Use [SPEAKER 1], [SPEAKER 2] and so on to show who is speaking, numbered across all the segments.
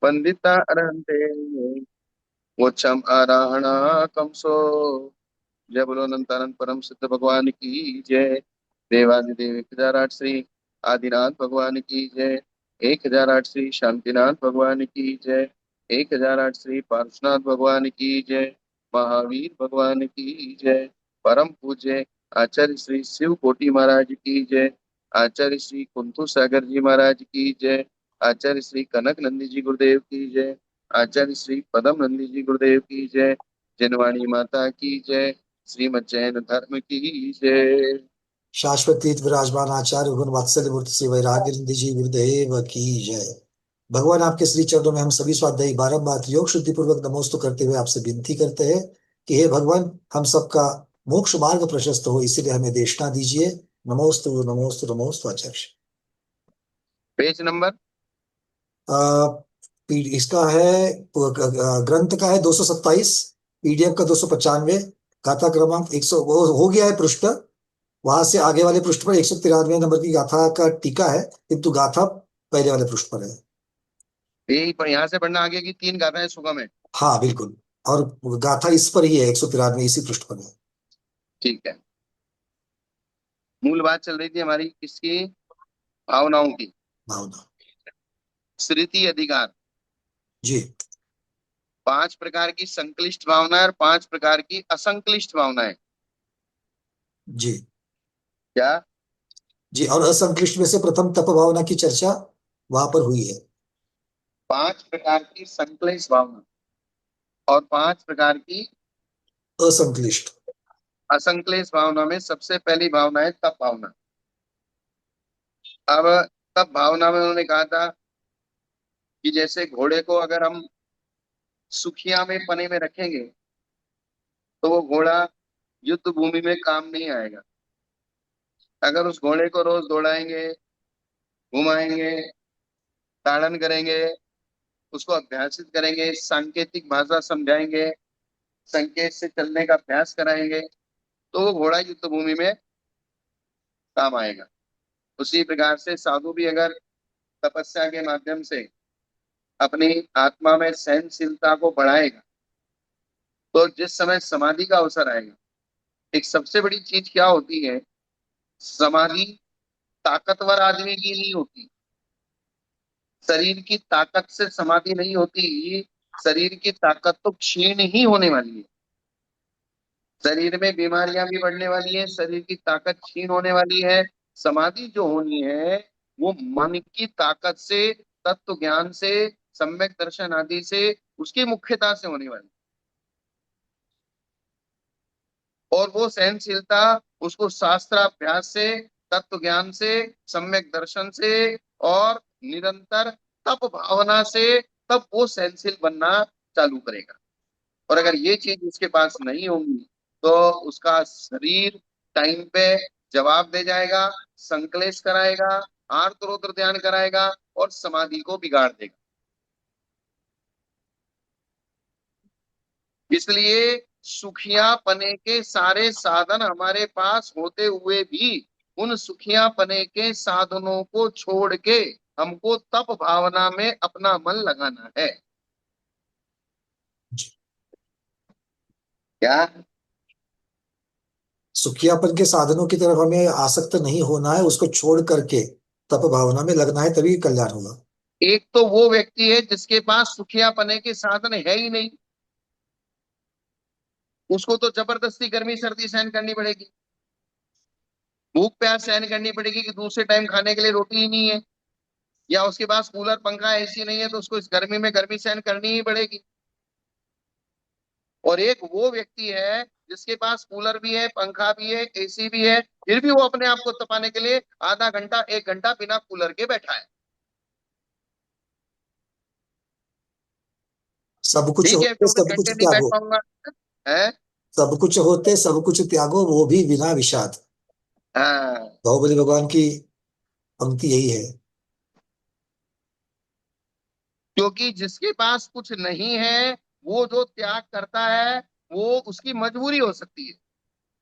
[SPEAKER 1] वंदिता अरहंते मोक्षम आराहणा कंसो। जय बोलो अनंतानंद परम सिद्ध भगवान की जय। देवादिदेव 1008 श्री आदिनाथ भगवान की जय। 1008 श्री शांतिनाथ भगवान की जय। 1008 श्री पार्श्वनाथ भगवान की जय। महावीर भगवान की जय। परम पूज्य आचार्य श्री शिव कोटि महाराज की जय। आचार्य श्री कुंतु सागर जी महाराज की जय। आचार्य श्री कनक नंदी जी गुरुदेव की जय। आचार्य श्री पदम नंदी जी गुरुदेव की जय। जिनवाणी माता की जय। श्रीमद जैन धर्म की जय।
[SPEAKER 2] शाश्वती विराजमान आचार्य गुण वात्सल्य मूर्ति से वैराग्य निधि जी गुरुदेव की जय। भगवान आपके श्री चरणों में हम सभी स्वाध्यायी बारंबार योग शुद्धि पूर्वक नमोस्तु करते हुए आपसे विनती करते हैं कि हे भगवान, हम सबका मोक्ष मार्ग प्रशस्त हो, इसीलिए हमें देशना दीजिए। नमोस्तु नमोस्तु नमोस्तु आचार्य।
[SPEAKER 1] Page number.
[SPEAKER 2] इसका है ग्रंथ का है 227, पीडीएफ का 295, गाथा क्रमांक 100 हो गया है पृष्ठ। वहां से आगे वाले पृष्ठ पर 193 नंबर की गाथा का टीका है, किंतु गाथा पहले वाले पृष्ठ पर है।
[SPEAKER 1] यही पर यहाँ से पढ़ना आगे की 3 गाथाएं सुगम है।
[SPEAKER 2] हाँ बिल्कुल। और गाथा इस पर ही है, 193 इसी पृष्ठ पर है।
[SPEAKER 1] ठीक है। मूल बात चल रही थी हमारी किसकी? भावनाओं की।
[SPEAKER 2] भावना।
[SPEAKER 1] स्मृति अधिकार।
[SPEAKER 2] जी।
[SPEAKER 1] 5 प्रकार की संक्लिष्ट भावनाएं और 5 प्रकार की असंक्लिष्ट भावनाएं।
[SPEAKER 2] जी।
[SPEAKER 1] क्या?
[SPEAKER 2] जी, और असंक्लिष्ट में से प्रथम तप भावना की चर्चा वहां पर हुई है।
[SPEAKER 1] 5 प्रकार की संक्लिष्ट भावना और 5 प्रकार की
[SPEAKER 2] असंक्लिष्ट।
[SPEAKER 1] असंक्लिष्ट भावना में सबसे पहली भावना है तप भावना। अब तप भावना में उन्होंने कहा था कि जैसे घोड़े को अगर हम सुखिया में पने में रखेंगे तो वो घोड़ा युद्ध भूमि में काम नहीं आएगा। अगर उस घोड़े को रोज दौड़ाएंगे, घुमाएंगे, ताड़न करेंगे, उसको अभ्यासित करेंगे, सांकेतिक भाषा समझाएंगे, संकेत से चलने का अभ्यास कराएंगे, तो वो घोड़ा युद्ध भूमि में काम आएगा। उसी प्रकार से साधु भी अगर तपस्या के माध्यम से अपनी आत्मा में सहनशीलता को बढ़ाएगा तो जिस समय समाधि का अवसर आएगा। एक सबसे बड़ी चीज क्या होती है? समाधि ताकतवर आदमी की नहीं होती। शरीर की ताकत से समाधि नहीं होती। शरीर की ताकत तो क्षीण ही होने वाली है। शरीर में बीमारियां भी बढ़ने वाली है, शरीर की ताकत क्षीण होने वाली है। समाधि जो होनी है वो मन की ताकत से, तत्व ज्ञान से, सम्यक दर्शन आदि से, उसकी मुख्यता से होने वाली। और वो सहनशीलता उसको शास्त्राभ्यास से, तत्व ज्ञान से, सम्यक दर्शन से और निरंतर तप भावना से तब वो सहनशील बनना चालू करेगा। और अगर ये चीज उसके पास नहीं होगी तो उसका शरीर टाइम पे जवाब दे जाएगा, संकलेश कराएगा, आर्त रौद्र ध्यान कराएगा और समाधि को बिगाड़ देगा। इसलिए सुखिया पने के सारे साधन हमारे पास होते हुए भी उन सुखिया पने के साधनों को छोड़ के हमको तप भावना में अपना मन लगाना है।
[SPEAKER 2] जी।
[SPEAKER 1] क्या?
[SPEAKER 2] सुखियापन के साधनों की तरफ हमें आसक्त नहीं होना है, उसको छोड़ करके तप भावना में लगना है, तभी कल्याण होगा।
[SPEAKER 1] एक तो वो व्यक्ति है जिसके पास सुखिया पने के साधन है ही नहीं। उसको तो जबरदस्ती गर्मी सर्दी सहन करनी पड़ेगी, भूख प्यास सहन करनी पड़ेगी कि दूसरे टाइम खाने के लिए रोटी ही नहीं है, या उसके पास कूलर पंखा एसी नहीं है तो उसको इस गर्मी में गर्मी सहन करनी ही पड़ेगी। और एक वो व्यक्ति है जिसके पास कूलर भी है, पंखा भी है, एसी भी है, फिर भी वो अपने आप को तपाने के लिए आधा घंटा 1 घंटा बिना कूलर के बैठा है।
[SPEAKER 2] सब कुछ
[SPEAKER 1] ठीक है,
[SPEAKER 2] होते
[SPEAKER 1] 24
[SPEAKER 2] सब कुछ
[SPEAKER 1] घंटे नहीं बैठ
[SPEAKER 2] त्यागो।
[SPEAKER 1] पाऊंगा है।
[SPEAKER 2] सब कुछ होते सब कुछ त्यागो, वो भी बिना विषाद।
[SPEAKER 1] हाँ।
[SPEAKER 2] बाहुबली भगवान की पंक्ति यही है।
[SPEAKER 1] क्योंकि जिसके पास कुछ नहीं है वो जो त्याग करता है वो उसकी मजबूरी हो सकती है।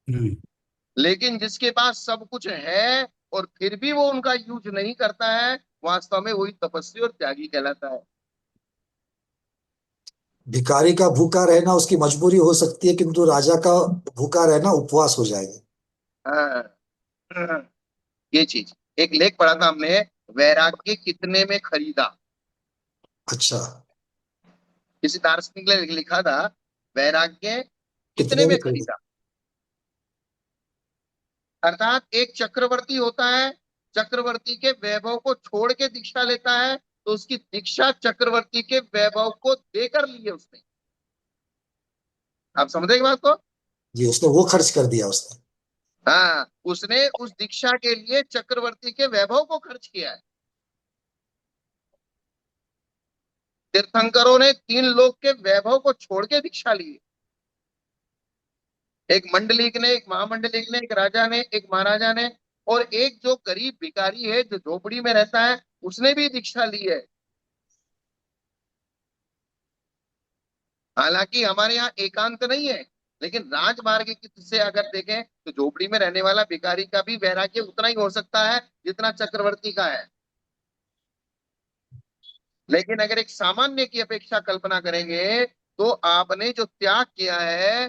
[SPEAKER 2] हम्म।
[SPEAKER 1] लेकिन जिसके पास सब कुछ है और फिर भी वो उनका यूज नहीं करता है, वास्तव में वही तपस्वी और त्यागी कहलाता है।
[SPEAKER 2] भिखारी का भूखा रहना उसकी मजबूरी हो सकती है, किंतु राजा का भूखा रहना उपवास हो जाएगा।
[SPEAKER 1] हाँ, हाँ, ये चीज। एक लेख पढ़ा था हमने, वैराग्य कितने में खरीदा।
[SPEAKER 2] अच्छा।
[SPEAKER 1] किसी दार्शनिक ने लिखा था, वैराग्य कितने
[SPEAKER 2] कितने
[SPEAKER 1] में
[SPEAKER 2] में खरीदा?
[SPEAKER 1] खरीदा। अर्थात एक चक्रवर्ती होता है, चक्रवर्ती के वैभव को छोड़ के दीक्षा लेता है, तो उसकी दीक्षा चक्रवर्ती के वैभव को देकर ली है उसने। आप समझे बात को।
[SPEAKER 2] जी, उसने वो खर्च कर दिया उसने।
[SPEAKER 1] हाँ, उसने उस दीक्षा के लिए चक्रवर्ती के वैभव को खर्च किया है। तीर्थंकरों ने 3 लोग के वैभव को छोड़ के दीक्षा ली है। एक मंडलिक ने, एक महामंडलिक ने, एक राजा ने, एक महाराजा ने, और एक जो गरीब भिखारी है जो झोपड़ी में रहता है, उसने भी दीक्षा ली है। हालांकि हमारे यहाँ एकांत नहीं है, लेकिन राजमार्ग से अगर देखें तो झोपड़ी में रहने वाला भिखारी का भी वैराग्य उतना ही हो सकता है जितना चक्रवर्ती का है। लेकिन अगर एक सामान्य की अपेक्षा कल्पना करेंगे, तो आपने जो त्याग किया है,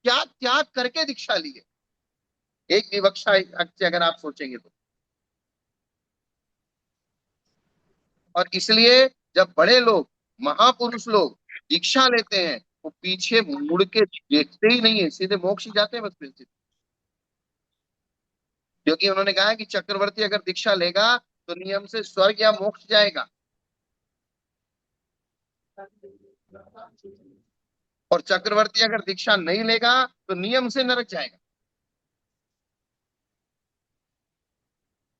[SPEAKER 1] क्या त्याग करके दीक्षा ली है, एक विवक्षा से अगर आप सोचेंगे तो। और इसलिए जब बड़े लोग, महापुरुष लोग दीक्षा लेते हैं, वो पीछे मुड़ के देखते ही नहीं है, सीधे मोक्ष ही जाते हैं बस फिर से। क्योंकि उन्होंने कहा है कि चक्रवर्ती अगर दीक्षा लेगा तो नियम से स्वर्ग या मोक्ष जाएगा, और चक्रवर्ती अगर दीक्षा नहीं लेगा तो नियम से नरक जाएगा।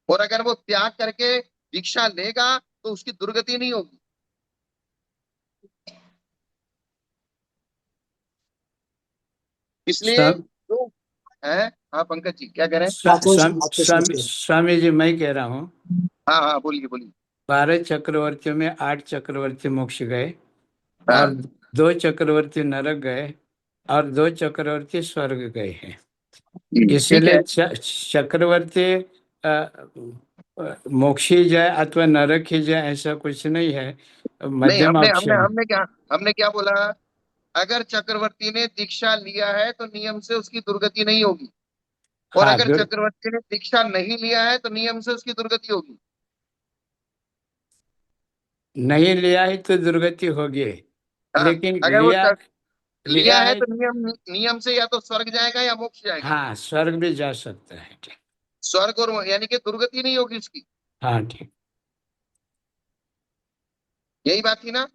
[SPEAKER 1] और अगर वो त्याग करके दीक्षा लेगा तो उसकी दुर्गति नहीं होगी। इसलिए
[SPEAKER 3] स्वामी
[SPEAKER 1] जो है, हाँ पंकज जी क्या कह रहे हैं।
[SPEAKER 2] आपको शेष करें।
[SPEAKER 3] स्वामी जी, मैं कह रहा हूँ,
[SPEAKER 1] हाँ हाँ, बोलिए बोलिए।
[SPEAKER 3] 12 चक्रवर्तियों में 8 चक्रवर्ती मोक्ष गए, और
[SPEAKER 1] हाँ,
[SPEAKER 3] 2 चक्रवर्ती नरक गए, और 2 चक्रवर्ती स्वर्ग गए हैं।
[SPEAKER 1] ठीक
[SPEAKER 3] इसीलिए
[SPEAKER 1] है।
[SPEAKER 3] चक्रवर्ती मोक्ष ही जाए अथवा नरक ही जाए ऐसा कुछ नहीं है,
[SPEAKER 1] नहीं,
[SPEAKER 3] मध्यम
[SPEAKER 1] हमने हमने
[SPEAKER 3] ऑप्शन।
[SPEAKER 1] हमने क्या बोला, अगर चक्रवर्ती ने दीक्षा लिया है तो नियम से उसकी दुर्गति नहीं होगी, और
[SPEAKER 3] हाँ,
[SPEAKER 1] अगर चक्रवर्ती ने दीक्षा नहीं लिया है तो नियम से उसकी दुर्गति होगी।
[SPEAKER 3] नहीं लिया है तो दुर्गति होगी,
[SPEAKER 1] हाँ,
[SPEAKER 3] लेकिन
[SPEAKER 1] अगर वो लिया
[SPEAKER 3] लिया
[SPEAKER 1] है
[SPEAKER 3] है।
[SPEAKER 1] तो नियम नियम से या तो स्वर्ग जाएगा या मोक्ष जाएगा।
[SPEAKER 3] हाँ, स्वर्ग भी जा सकता है, ठीक।
[SPEAKER 1] स्वर्ग और यानी कि दुर्गति नहीं होगी उसकी।
[SPEAKER 3] हाँ, ठीक।
[SPEAKER 1] यही बात थी ना।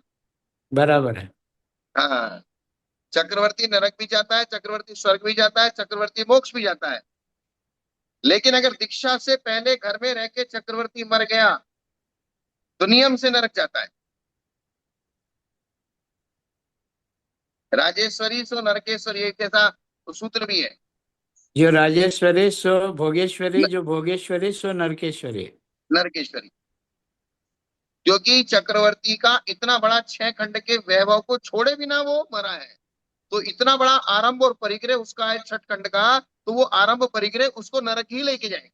[SPEAKER 3] बराबर है।
[SPEAKER 1] हाँ, चक्रवर्ती नरक भी जाता है, चक्रवर्ती स्वर्ग भी जाता है, चक्रवर्ती मोक्ष भी जाता है। लेकिन अगर दीक्षा से पहले घर में रह के चक्रवर्ती मर गया तो नियम से नरक जाता है। राजेश्वरी सो नरकेश्वरी, एक ऐसा सूत्र भी है।
[SPEAKER 3] जो राजेश्वरी सो भोगेश्वरी, जो भोगेश्वरी सो नरकेश्वरी।
[SPEAKER 1] नरकेश्वरी, क्योंकि चक्रवर्ती का इतना बड़ा 6 खंड के वैभव को छोड़े बिना वो मरा है, तो इतना बड़ा आरंभ और परिग्रह उसका है 6 खंड का, तो वो आरंभ परिग्रह उसको नरक ही लेके जाएगा।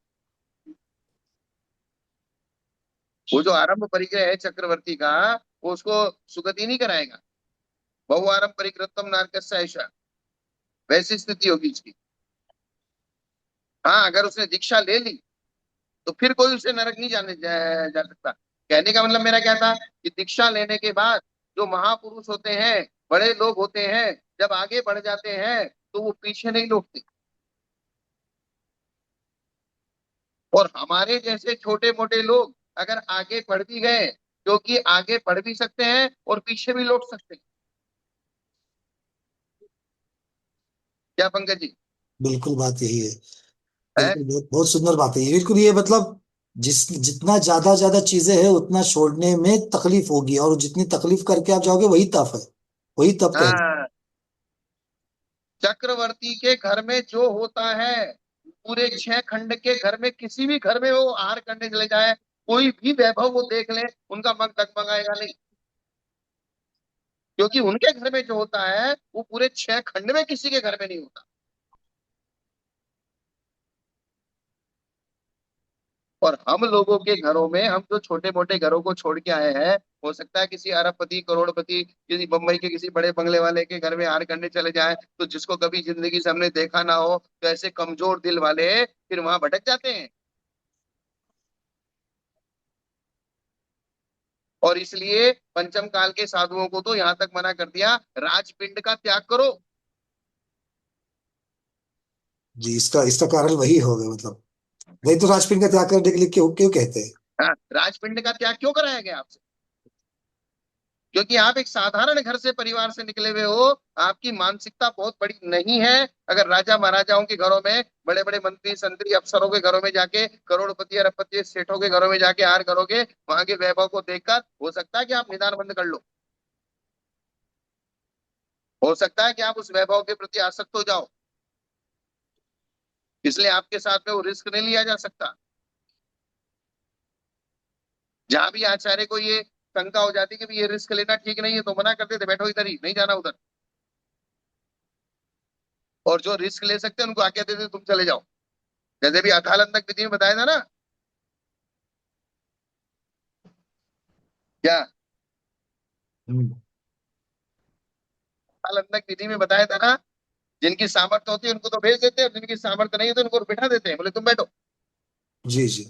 [SPEAKER 1] वो जो आरंभ परिग्रह है चक्रवर्ती का, वो उसको सुगति नहीं कराएगा। बहु आरंभ परिग्रहतम नारकस्य ऐसा, वैसी स्थिति होगी उसकी। हाँ, अगर उसने दीक्षा ले ली तो फिर कोई उसे नरक नहीं जा सकता। कहने का मतलब मेरा क्या था कि दीक्षा लेने के बाद जो महापुरुष होते हैं, बड़े लोग होते हैं, जब आगे बढ़ जाते हैं तो वो पीछे नहीं लौटते। और हमारे जैसे छोटे मोटे लोग अगर आगे बढ़ भी गए, क्योंकि आगे बढ़ भी सकते हैं और पीछे भी लौट सकते हैं। क्या पंकज जी
[SPEAKER 2] बिल्कुल बात यही है।
[SPEAKER 1] है।
[SPEAKER 2] बिल्कुल, बहुत बहुत सुंदर बात है ये। बिल्कुल, ये मतलब जितना ज्यादा ज्यादा चीजें हैं उतना छोड़ने में तकलीफ होगी, और जितनी तकलीफ करके आप जाओगे वही तप है, वही तप कह।
[SPEAKER 1] हाँ, चक्रवर्ती के घर में जो होता है, पूरे 6 खंड के घर में किसी भी घर में वो आहार करने चले जाए, कोई भी वैभव वो देख ले, उनका मन डगमगाएगा नहीं। क्योंकि उनके घर में जो होता है वो पूरे 6 खंड में किसी के घर में नहीं होता। और हम लोगों के घरों में, हम जो छोटे मोटे घरों को छोड़ के आए हैं, हो सकता है किसी अरबपति करोड़पति किसी बम्बई के किसी बड़े बंगले वाले के घर में हार करने चले जाए, तो जिसको कभी जिंदगी से हमने देखा ना हो, तो ऐसे कमजोर दिल वाले फिर वहां भटक जाते हैं। और इसलिए पंचम काल के साधुओं को तो यहां तक मना कर दिया, राजपिंड का त्याग करो।
[SPEAKER 2] जी, इसका इसका कारण वही होगा, मतलब नहीं तो राजपिंड का त्याग करने के लिए क्यों क्यों कहते हैं?
[SPEAKER 1] हाँ, राजपिंड का त्याग क्यों कराया गया आपसे? क्योंकि आप एक साधारण घर से परिवार से निकले हुए हो, आपकी मानसिकता बहुत बड़ी नहीं है। अगर राजा महाराजाओं के घरों में, बड़े बड़े मंत्री संतरी अफसरों के घरों में जाके, करोड़पति अरबपति सेठों के घरों में जाके हार करोगे, वहां के वैभव को देखकर हो सकता है कि आप निदान बंद कर लो, हो सकता है कि आप उस वैभव के प्रति आसक्त हो जाओ। इसलिए आपके साथ में वो रिस्क नहीं लिया जा सकता। जहां भी आचार्य को ये शंका हो जाती कि भी ये रिस्क लेना ठीक नहीं है, तो मना करते थे, बैठो इधर ही, नहीं जाना उधर। और जो रिस्क ले सकते हैं उनको आज्ञा देते थे, तुम चले जाओ। जैसे भी अकालंदक विधि में बताया था ना, क्या
[SPEAKER 2] हम्म।
[SPEAKER 1] अकालंदक विधि में बताया था ना, जिनकी सामर्थ्य होती है उनको तो भेज देते हैं, और जिनकी सामर्थ्य नहीं होती उनको बिठा देते हैं, बोले तुम बैठो।
[SPEAKER 2] जी जी।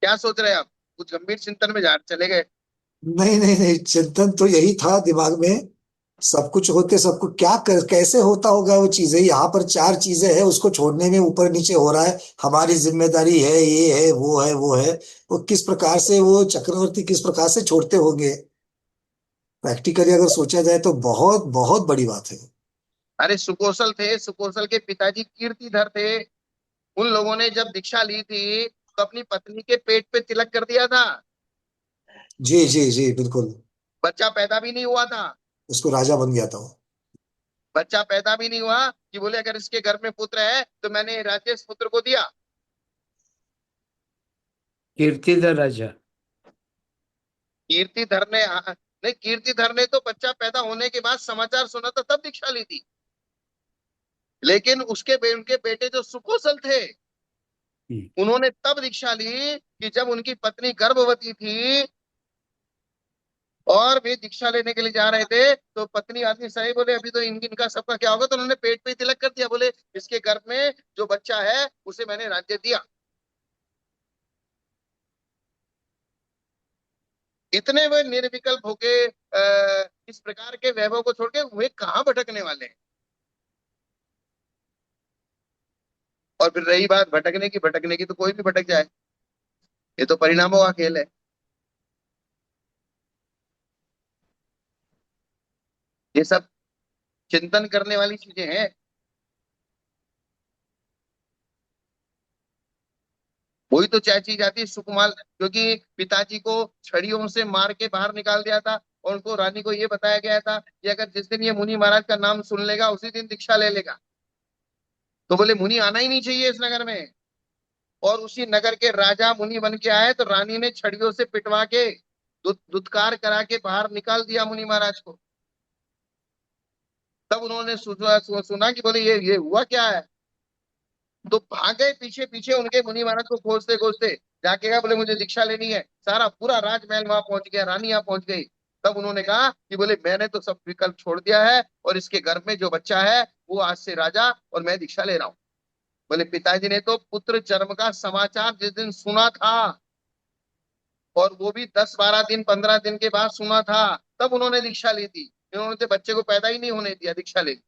[SPEAKER 1] क्या सोच रहे हैं आप? कुछ गंभीर चिंतन में जा चले गए।
[SPEAKER 2] नहीं नहीं नहीं, चिंतन तो यही था दिमाग में। सब कुछ होते सबको कैसे होता होगा वो चीजें, यहाँ पर चार चीजें हैं, उसको छोड़ने में ऊपर नीचे हो रहा है, हमारी जिम्मेदारी है, ये है वो है वो है। वो किस प्रकार से वो चक्रवर्ती किस प्रकार से छोड़ते होंगे? प्रैक्टिकली अगर सोचा जाए तो बहुत बहुत बड़ी बात है।
[SPEAKER 1] अरे सुकौशल थे, सुकौशल के पिताजी कीर्तिधर थे। उन लोगों ने जब दीक्षा ली थी तो अपनी पत्नी के पेट पे तिलक कर दिया था।
[SPEAKER 2] जी जी जी, बिल्कुल।
[SPEAKER 1] बच्चा पैदा भी नहीं हुआ था।
[SPEAKER 2] उसको राजा बन गया था वो।
[SPEAKER 1] बच्चा पैदा भी नहीं हुआ कि बोले अगर इसके घर में पुत्र है तो मैंने राजेश पुत्र को दिया।
[SPEAKER 3] कीर्तिधर राजा।
[SPEAKER 1] कीर्तिधर ने, नहीं, कीर्तिधर ने तो बच्चा पैदा होने के बाद समाचार सुना था तब दीक्षा ली थी। लेकिन उनके बेटे जो सुकौशल थे,
[SPEAKER 3] हम्म।
[SPEAKER 1] उन्होंने तब दीक्षा ली कि जब उनकी पत्नी गर्भवती थी, और वे दीक्षा लेने के लिए जा रहे थे, तो पत्नी आदमी सही बोले अभी तो इनका सबका क्या होगा, तो उन्होंने पेट पे ही तिलक कर दिया, बोले इसके गर्भ में जो बच्चा है उसे मैंने राज्य दिया। इतने वे निर्विकल्प होके इस प्रकार के वैभव को छोड़ के वे कहाँ भटकने वाले हैं। और फिर रही बात भटकने की तो कोई भी भटक जाए, ये तो परिणामों का खेल है। ये सब चिंतन करने वाली चीजें हैं। वही तो चाय चीज आती है सुकुमार, क्योंकि पिताजी को छड़ियों से मार के बाहर निकाल दिया था, और उनको रानी को ये बताया गया था कि अगर जिस दिन ये मुनि महाराज का नाम सुन लेगा उसी दिन दीक्षा ले लेगा। तो बोले मुनि आना ही नहीं चाहिए इस नगर में। और उसी नगर के राजा मुनि बन के आए, तो रानी ने छड़ियों से पिटवा के दुत्कार करा के बाहर निकाल दिया मुनि महाराज को। तब उन्होंने सुना कि बोले ये हुआ क्या है। तो भाग गए पीछे पीछे उनके, मुनि महाराज को खोजते खोजते। जाके कहा बोले मुझे दीक्षा लेनी है, सारा पूरा राजमहल वहां पहुंच गया, रानी यहाँ पहुंच गई। तब उन्होंने कहा कि बोले मैंने तो सब विकल्प छोड़ दिया है, और इसके गर्भ में जो बच्चा है वो आज से राजा, और मैं दीक्षा ले रहा हूँ। बोले पिताजी ने तो पुत्र जन्म का समाचार जिस दिन सुना था, और वो भी 10-12 दिन 15 दिन के बाद सुना था, तब उन्होंने दीक्षा ली थी। इन्होंने तो बच्चे को पैदा ही नहीं होने दिया, दीक्षा ले ली।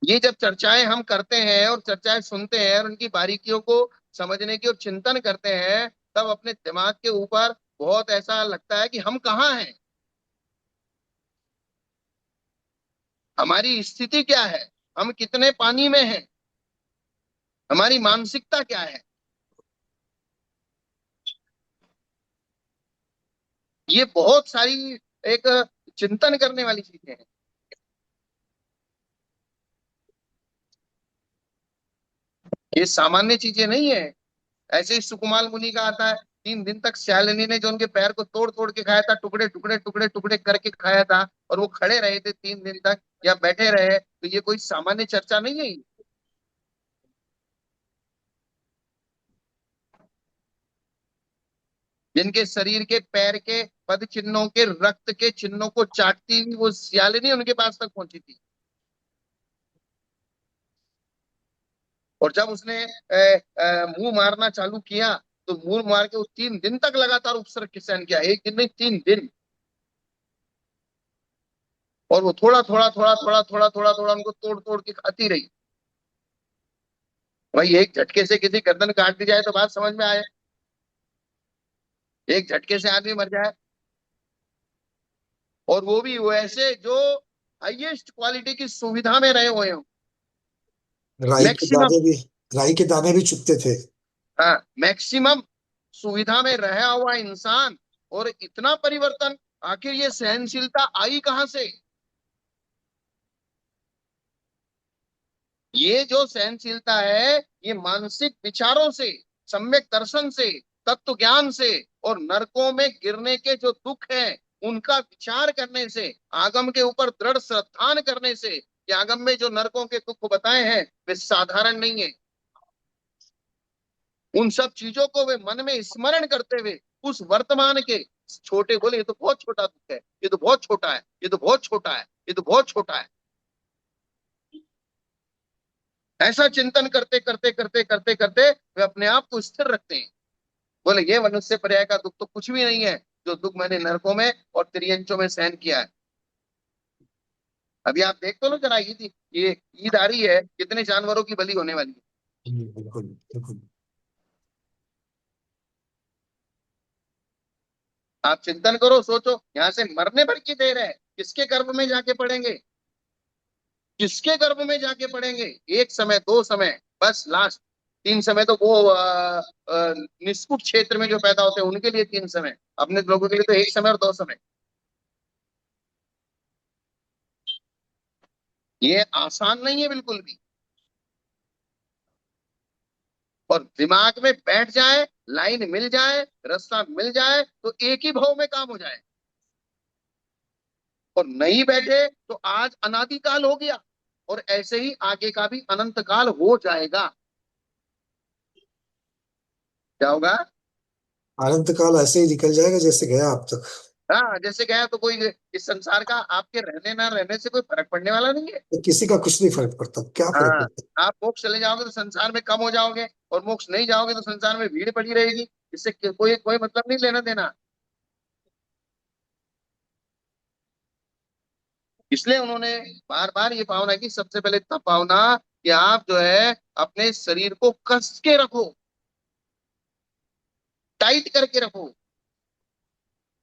[SPEAKER 1] ये जब चर्चाएं हम करते हैं और चर्चाएं सुनते हैं और उनकी बारीकियों को समझने की और चिंतन करते हैं, तब अपने दिमाग के ऊपर बहुत ऐसा लगता है कि हम कहाँ हैं, हमारी स्थिति क्या है, हम कितने पानी में हैं, हमारी मानसिकता क्या है। ये बहुत सारी एक चिंतन करने वाली चीजें हैं। ये सामान्य चीजें नहीं है। ऐसे ही सुकुमाल मुनि का आता है, 3 दिन तक श्यालिनी ने जो उनके पैर को तोड़ तोड़ के खाया था, टुकड़े टुकड़े टुकड़े टुकड़े करके खाया था, और वो खड़े रहे थे 3 दिन तक, या बैठे रहे, तो ये कोई सामान्य चर्चा नहीं है। जिनके शरीर के पैर के पद चिन्हों के रक्त के चिन्हों को चाटती हुई वो सियालिनी उनके पास तक पहुंची थी। और जब उसने मुंह मारना चालू किया तो मुंह मार के वो 3 दिन तक लगातार उपसर्ग के सहन किया, एक दिन नहीं 3 दिन। और वो थोड़ा थोड़ा थोड़ा थोड़ा थोड़ा थोड़ा थोड़ा उनको तोड़ तोड़ के खाती रही। भाई एक झटके से किसी गर्दन काट दी जाए तो बात समझ में आए, एक झटके से आदमी मर जाए, और वो भी वो ऐसे जो हाईएस्ट क्वालिटी की सुविधा में रहे हुए हो।
[SPEAKER 2] राई के
[SPEAKER 1] मैक्सिमम,
[SPEAKER 2] दाने भी राई के दाने भी चुभते थे।
[SPEAKER 1] हाँ मैक्सिमम सुविधा में रहा हुआ इंसान, और इतना परिवर्तन, आखिर ये सहनशीलता आई कहां से? ये जो सहनशीलता है ये मानसिक विचारों से, सम्यक दर्शन से, तत्व ज्ञान से, और नरकों में गिरने के जो दुख हैं उनका विचार करने से, आगम के ऊपर दृढ़ श्रद्धान करने से, कि आगम में जो नरकों के दुख बताए हैं वे साधारण नहीं है। उन सब चीजों को वे मन में स्मरण करते हुए उस वर्तमान के छोटे, बोले ये तो बहुत छोटा दुख है, ये तो बहुत छोटा है, ये तो बहुत छोटा है, ये तो बहुत छोटा है, ऐसा चिंतन करते करते करते करते करते वे अपने आप को स्थिर रखते हैं। बोले ये मनुष्य पर्याय का दुख तो कुछ भी नहीं है, जो दुख मैंने नरकों में और त्रियंचों में सहन किया है। अभी आप देख तो लो जरा, ईद, ये ईद आ रही है, कितने जानवरों की बलि होने वाली है।
[SPEAKER 2] बिल्कुल बिल्कुल।
[SPEAKER 1] आप चिंतन करो, सोचो, यहाँ से मरने भर की देर है, किसके गर्भ में जाके पड़ेंगे, किसके गर्भ में जाके पड़ेंगे? एक समय, दो समय, बस लास्ट 3 समय तो वो निष्कुट क्षेत्र में जो पैदा होते हैं उनके लिए 3 समय, अपने लोगों के लिए तो 1 समय और 2 समय। ये आसान नहीं है बिल्कुल भी। और दिमाग में बैठ जाए, लाइन मिल जाए, रास्ता मिल जाए तो एक ही भाव में काम हो जाए, और नहीं बैठे तो आज अनादि काल हो गया, और ऐसे ही आगे का भी अनंत काल हो जाएगा। क्या होगा?
[SPEAKER 2] अनंत काल ऐसे ही निकल जाएगा जैसे गया अब तक।
[SPEAKER 1] हाँ, जैसे गया तो कोई इस संसार का आपके रहने ना रहने से कोई फर्क पड़ने वाला नहीं है।
[SPEAKER 2] तो किसी का कुछ नहीं फर्क पड़ता, क्या फर्क
[SPEAKER 1] हाँ,
[SPEAKER 2] पड़ता।
[SPEAKER 1] आप मोक्ष चले जाओगे तो संसार में कम हो जाओगे, और मोक्ष नहीं जाओगे तो संसार में भीड़ पड़ी रहेगी। इससे कोई कोई मतलब नहीं लेना देना। इसलिए उन्होंने बार बार ये भावना की, सबसे पहले तब भावना कि आप जो है अपने शरीर को कस के रखो, टाइट करके रखो।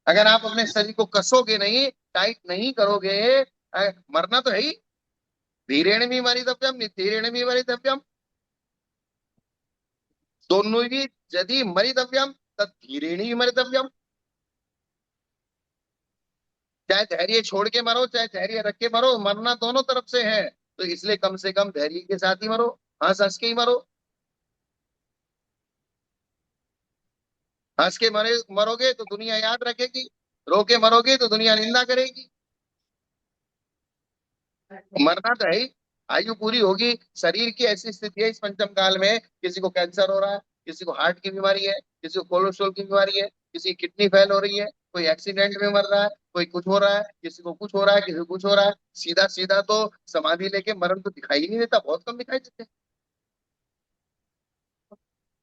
[SPEAKER 1] अगर आप अपने शरीर को कसोगे नहीं, टाइट नहीं करोगे, मरना तो है ही। धीरेण भी मरितव्यम, निधीरेण भी मरितव्यम, दोनों भी यदि मरितव्यम तब धीरेण ही मरितव्यम। चाहे धैर्य छोड़ के मरो, चाहे धैर्य रख के मरो, मरना दोनों तरफ से है। तो इसलिए कम से कम धैर्य के साथ ही मरो, हंस हंस के ही मरो। हंस के मरोगे तो दुनिया याद रखेगी, रो के मरोगे तो दुनिया निंदा करेगी। मरना तो है ही। आयु पूरी होगी, शरीर की ऐसी स्थिति है इस पंचम काल में, किसी को कैंसर हो रहा है, किसी को हार्ट की बीमारी है, किसी को कोलेस्ट्रॉल की बीमारी है, किसी की किडनी फेल हो रही है, कोई एक्सीडेंट में मर रहा है, कोई कुछ हो रहा है, किसी को कुछ हो रहा है, किसी को कुछ हो रहा है। सीधा सीधा तो समाधि लेके मरण तो दिखाई ही नहीं देता, बहुत कम दिखाई देते हैं।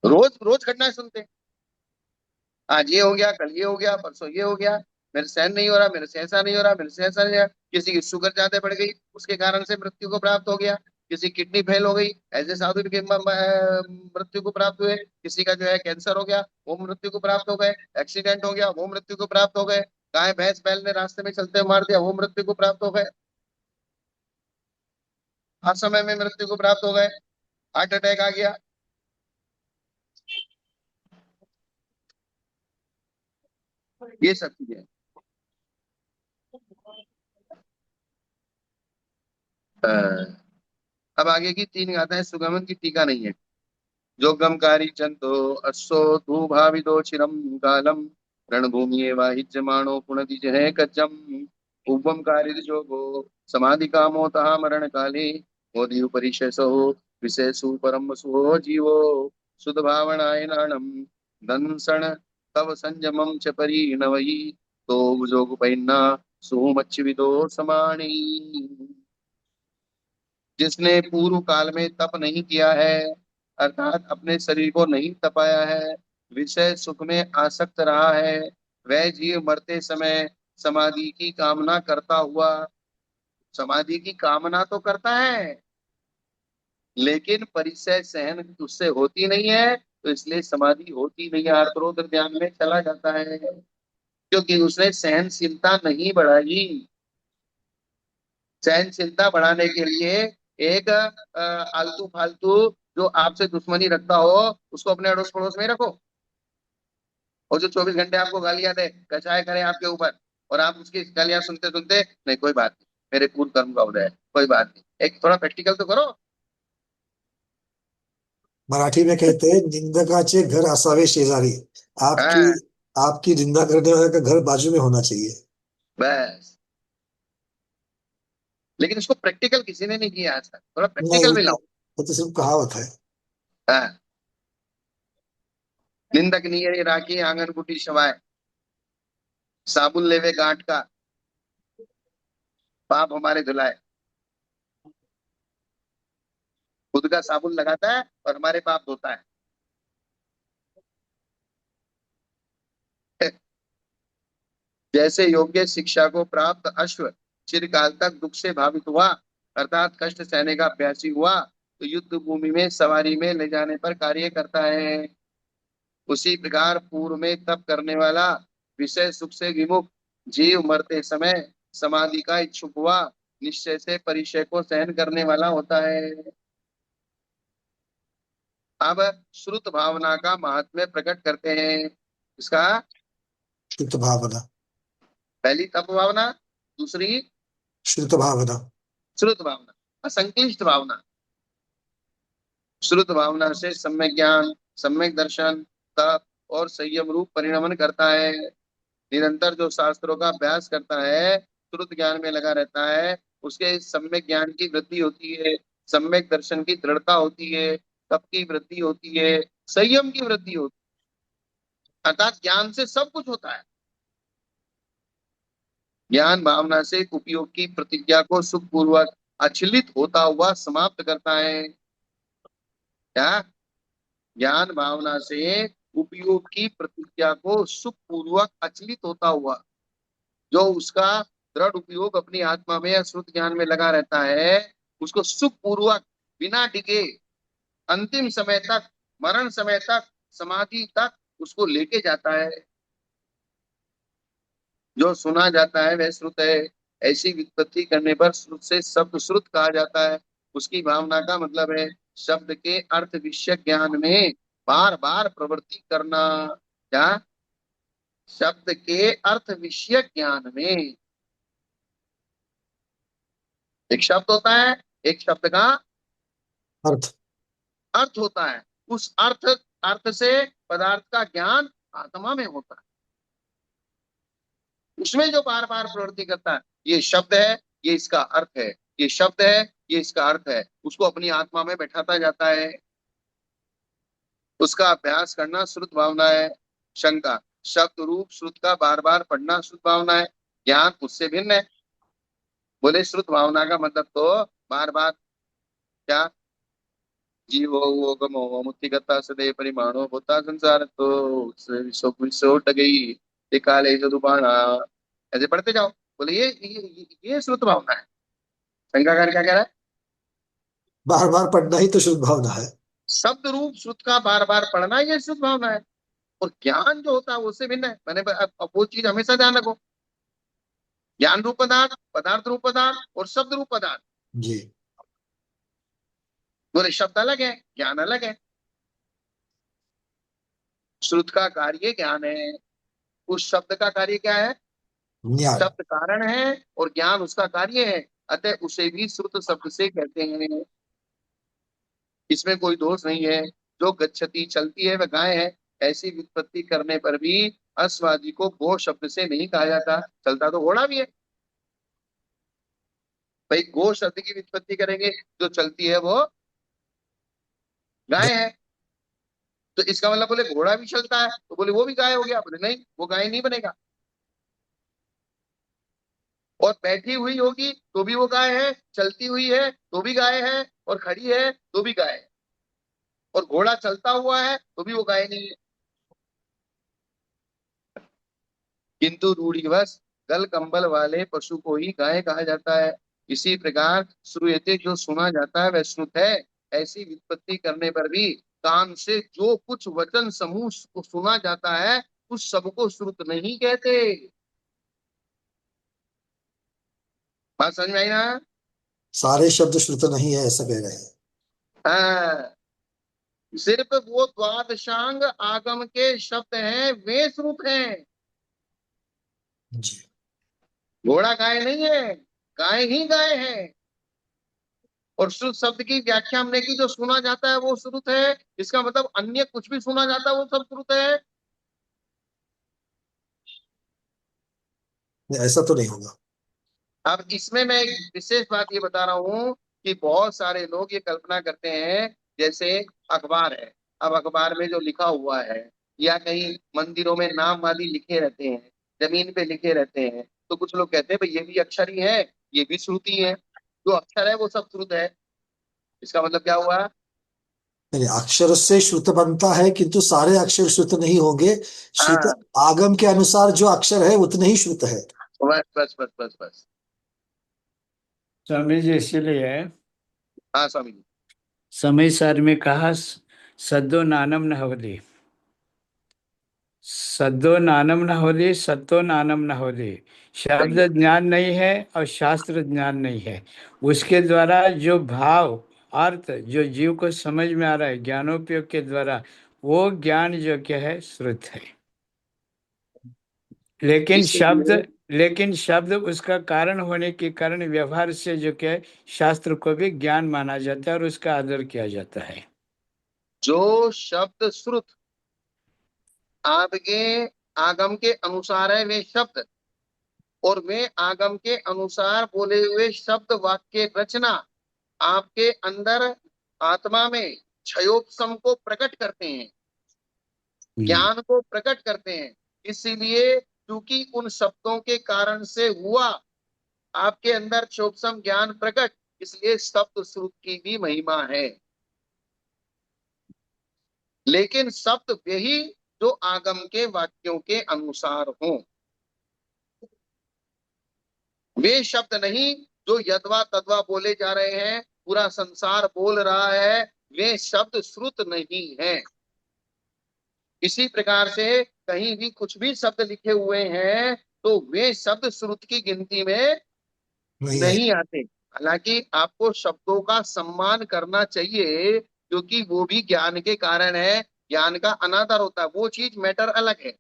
[SPEAKER 1] रोज रोज घटनाएं सुनते हैं, आज ये हो गया, कल ये हो गया, परसों ये हो गया, मेरे सहन नहीं हो रहा, मेरे से ऐसा नहीं हो रहा, मेरे से ऐसा नहीं हो रहा। किसी की शुगर ज्यादा बढ़ गई, उसके कारण से मृत्यु को प्राप्त हो गया। किसी की किडनी फेल हो गई, ऐसे साधु के मृत्यु को प्राप्त हुए। किसी का जो है कैंसर हो गया, वो मृत्यु को प्राप्त हो गए। एक्सीडेंट हो गया, वो मृत्यु को प्राप्त हो गए। गाय भैंस बैल ने रास्ते में चलते हुए मार दिया, वो मृत्यु को प्राप्त हो गए। असमय में मृत्यु को प्राप्त हो गए, हार्ट अटैक आ गया। ये सब चीजें। अब आगे की 3 गाथाएं सुगमन की टीका नहीं है। जोगमकारी चंदो अश्वो धूभाविदो चिरम कालम रणभूमि वाहिज्यमाणो पुनति जहे कज्जम उग्मकारी जोगो समाधि कामो तहा मरण काले मोदि उपरिशसो विशेषु परम सुहो जीवो सुध भावनाय नाणम दंसण तव संयमम च परिणवयि तो जोगपैन्ना सोमच्चिविदो समाणी। जिसने पूर्व काल में तप नहीं किया है, अर्थात अपने शरीर को नहीं तपाया है, विषय सुख में आसक्त रहा है, वह जीव मरते समय समाधि की कामना करता हुआ, समाधि की कामना तो करता है लेकिन परिचय सहन उससे होती नहीं है, तो इसलिए समाधि होती नहीं है, आर्द्रोध ध्यान में चला जाता है, क्योंकि उसने सहनशीलता नहीं बढ़ाई। सहनशीलता बढ़ाने के लिए एक आलतू फालतू जो आपसे दुश्मनी रखता हो उसको अपने अड़ोस पड़ोस में ही रखो, और जो 24 घंटे आपको गालियां दे, कचाए करे आपके ऊपर, और आप उसकी गालियां सुनते सुनते नहीं कोई बात नहीं, मेरे पूर्ण कर्म का उदय है, कोई बात नहीं, एक थोड़ा प्रैक्टिकल तो करो।
[SPEAKER 2] मराठी में कहते हैं निंदकाचे घर असावे शेजारी। आपकी
[SPEAKER 1] हाँ,
[SPEAKER 2] आपकी निंदा करने वाले का घर बाजू में होना चाहिए।
[SPEAKER 1] बस। लेकिन इसको प्रैक्टिकल किसी ने नहीं किया आज तक, थोड़ा
[SPEAKER 2] नहीं,
[SPEAKER 1] प्रैक्टिकल में लाओ।
[SPEAKER 2] वो तो सिर्फ कहावत है।
[SPEAKER 1] हाँ। निंदक नहीं राखी आंगन गुटी शवाय, साबुन लेवे गांठ का, पाप हमारे धुलाए। खुद का साबुन लगाता है और हमारे पाप धोता है। जैसे योग्य शिक्षा को प्राप्त अश्व चिरकाल तक दुख से भावित हुआ, अर्थात कष्ट सहने का अभ्यासी हुआ, तो युद्ध भूमि में सवारी में ले जाने पर कार्य करता है। उसी प्रकार पूर्व में तप करने वाला, विषय सुख से विमुख जीव मरते समय समाधि का इच्छुक हुआ, निश्चय से परिचय को सहन करने वाला होता है। अब श्रुत भावना का महात्म्य प्रकट करते हैं। इसका
[SPEAKER 2] शुद्ध भावना।
[SPEAKER 1] पहली तप भावना, दूसरी
[SPEAKER 2] शुद्ध भावना।
[SPEAKER 1] श्रुत भावना, असंक्लिष्ट भावना। श्रुत भावना से सम्यक ज्ञान, सम्यक दर्शन, तप और संयम रूप परिणमन करता है। निरंतर जो शास्त्रों का अभ्यास करता है, श्रुत ज्ञान में लगा रहता है, उसके सम्यक ज्ञान की वृद्धि होती है, सम्यक दर्शन की दृढ़ता होती है, तप की वृद्धि होती है, संयम की वृद्धि होती है, अर्थात ज्ञान से सब कुछ होता है। ज्ञान भावना से उपयोग की प्रतिज्ञा को सुखपूर्वक अचलित होता हुआ समाप्त करता है। क्या? ज्ञान भावना से उपयोग की प्रतिज्ञा को सुखपूर्वक अचलित होता हुआ, जो उसका दृढ़ उपयोग अपनी आत्मा में या श्रुत ज्ञान में लगा रहता है, उसको सुखपूर्वक बिना डिगे अंतिम समय तक, मरण समय तक, समाधि तक उसको लेके जाता है। जो सुना जाता है वह श्रुत है। ऐसी व्युत्पत्ति करने पर श्रुत से शब्द श्रुत कहा जाता है। उसकी भावना का मतलब है शब्द के अर्थ विषय ज्ञान में बार बार प्रवृत्ति करना। क्या? शब्द के अर्थ विषय ज्ञान में एक शब्द होता है, एक शब्द का
[SPEAKER 2] अर्थ।
[SPEAKER 1] अर्थ होता है, उस अर्थ अर्थ से पदार्थ का ज्ञान आत्मा में होता है, उसमें जो बार बार प्रवृत्ति करता है, ये शब्द है, ये इसका अर्थ है, ये शब्द है, ये इसका अर्थ है, उसको अपनी आत्मा में बैठाता जाता है। उसका अभ्यास करना श्रुत भावना है। शंका, शब्द रूप श्रुत का बार बार पढ़ना श्रुत भावना है, ज्ञान उससे भिन्न है। बोले श्रुत भावना का मतलब तो बार बार क्या, जीवो वो गमो मुक्तिगता सदैव परिमाणो होता संसार तो विसोट गई ते काले जदुबाना, ऐसे पढ़ते जाओ। बोले ये श्रुत भावना है। शंकाकार क्या कह रहा है?
[SPEAKER 2] बार बार पढ़ना ही तो शुद्ध भावना है।
[SPEAKER 1] शब्द रूप श्रुत का बार बार पढ़ना ये शुद्ध भावना है, और ज्ञान जो होता है वो उससे भिन्न है। अब वो चीज हमेशा ध्यान रखो, ज्ञान रूप पदार्थ, पदार्थ रूप पदार्थ और शब्द रूप पदार्थ।
[SPEAKER 2] जी।
[SPEAKER 1] बोले शब्द अलग है, ज्ञान अलग है। श्रुत का कार्य ज्ञान है, उस शब्द का कार्य क्या है?
[SPEAKER 2] न्याय।
[SPEAKER 1] शब्द कारण है और ज्ञान उसका कार्य है, अतः उसे भी श्रुत शब्द से कहते हैं। इसमें कोई दोष नहीं है। जो गच्छति चलती है वह गाय है, ऐसी व्युत्पत्ति करने पर भी अश्वादी को गो शब्द से नहीं कहा जाता, चलता तो घोड़ा भी है। भाई गो शब्द की व्युत्पत्ति करेंगे, जो चलती है वो गाय है। तो इसका मतलब बोले घोड़ा भी चलता है, तो बोले वो भी गाय हो गया। बोले नहीं, वो गाय नहीं बनेगा। और बैठी हुई होगी तो भी वो गाय है, चलती हुई है तो भी गाय है, और खड़ी है तो भी गाय है, और घोड़ा चलता हुआ है तो भी वो गाय नहीं है। किंतु रूढ़िवश गल कंबल वाले पशु को ही गाय कहा जाता है। इसी प्रकार श्रूयते जो सुना जाता है वह श्रुत है। ऐसी व्युत्पत्ति करने पर भी कान से जो कुछ वचन समूह को सुना जाता है उस सबको श्रुत नहीं कहते। बात समझ में आई ना?
[SPEAKER 2] सारे शब्द श्रुत नहीं है ऐसा कह रहे हैं।
[SPEAKER 1] हाँ, सिर्फ वो द्वादशांग आगम के शब्द हैं वे श्रुत हैं।
[SPEAKER 2] जी।
[SPEAKER 1] घोड़ा गाय नहीं है, गाय ही गाय है। और श्रुत शब्द की व्याख्या हमने की, जो सुना जाता है वो श्रुत है। इसका मतलब अन्य कुछ भी सुना जाता है वो सब श्रुत है।
[SPEAKER 2] नहीं, ऐसा तो नहीं होगा।
[SPEAKER 1] अब इसमें मैं एक विशेष बात ये बता रहा हूँ कि बहुत सारे लोग ये कल्पना करते हैं, जैसे अखबार है, अब अखबार में जो लिखा हुआ है, या कहीं मंदिरों में नाम आदि लिखे रहते हैं, जमीन पे लिखे रहते हैं, तो कुछ लोग कहते हैं भाई ये भी अक्षर ही है, ये भी श्रुति है, जो अक्षर है वो सब श्रुत है। इसका मतलब क्या हुआ?
[SPEAKER 2] नहीं, अक्षर से श्रुत बनता है किंतु सारे अक्षर श्रुत नहीं होंगे। श्रुत
[SPEAKER 1] हाँ,
[SPEAKER 2] आगम के अनुसार जो अक्षर है उतने ही श्रुत है।
[SPEAKER 1] बस बस बस बस बस।
[SPEAKER 3] स्वामी जी इसीलिए
[SPEAKER 1] हाँ स्वामी जी।
[SPEAKER 3] समय सार में कहा सद्दो नानम न होली, सद्दो नानम न होली, सत्तो नानम न होली। शब्द
[SPEAKER 1] सही है।
[SPEAKER 3] ज्ञान नहीं है और शास्त्र ज्ञान नहीं है। उसके द्वारा जो भाव अर्थ जो जीव को समझ में आ रहा है ज्ञानोपयोग के द्वारा, वो ज्ञान जो क्या है श्रुत है। लेकिन शब्द
[SPEAKER 1] इसीलिए
[SPEAKER 3] लेकिन शब्द उसका कारण होने के कारण व्यवहार से जो क्या है शास्त्र को भी ज्ञान माना जाता है और उसका आदर किया जाता है।
[SPEAKER 1] जो शब्द श्रुत आपके आगम के अनुसार है वे शब्द, और वे आगम के अनुसार बोले हुए शब्द वाक्य रचना आपके अंदर आत्मा में क्षयोपशम को प्रकट करते हैं,
[SPEAKER 3] हम्म।
[SPEAKER 1] ज्ञान को प्रकट करते हैं। इसीलिए क्योंकि उन शब्दों के कारण से हुआ आपके अंदर क्षयोपशम ज्ञान प्रकट, इसलिए शब्द श्रुत की भी महिमा है। लेकिन शब्द वही जो आगम के वाक्यों के अनुसार हो, वे शब्द नहीं जो यदवा तदवा बोले जा रहे हैं, पूरा संसार बोल रहा है, वे शब्द श्रुत नहीं है। इसी प्रकार से कहीं भी कुछ भी शब्द लिखे हुए हैं तो वे शब्द श्रुत की गिनती में
[SPEAKER 2] नहीं है।
[SPEAKER 1] नहीं आते। हालांकि आपको शब्दों का सम्मान करना चाहिए, क्योंकि वो भी ज्ञान के कारण है, ज्ञान का अनादर होता है, वो चीज मैटर अलग है।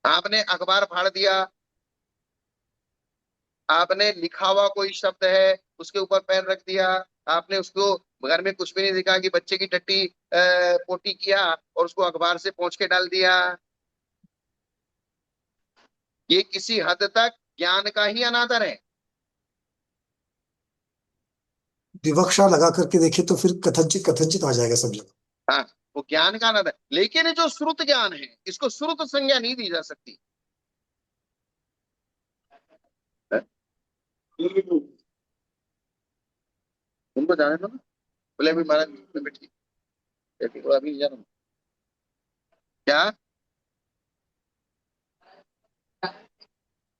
[SPEAKER 1] आपने अखबार फाड़ दिया, आपने लिखा हुआ कोई शब्द है उसके ऊपर पैर रख दिया, आपने उसको घर में कुछ भी नहीं दिखा कि बच्चे की टट्टी पोटी किया और उसको अखबार से पोंछ के डाल दिया, ये किसी हद तक ज्ञान का ही अनादर है।
[SPEAKER 2] विवक्षा लगा करके देखे तो फिर कथनचित कथनचित आ जाएगा सब जगह।
[SPEAKER 1] हाँ, वो ज्ञान का अनादर, लेकिन ये जो श्रुत ज्ञान है इसको श्रुत संज्ञा नहीं दी जा सकती। उनको जाने दो ना, बोले अभी महाराज में बैठी बैठी तो अभी जानो क्या।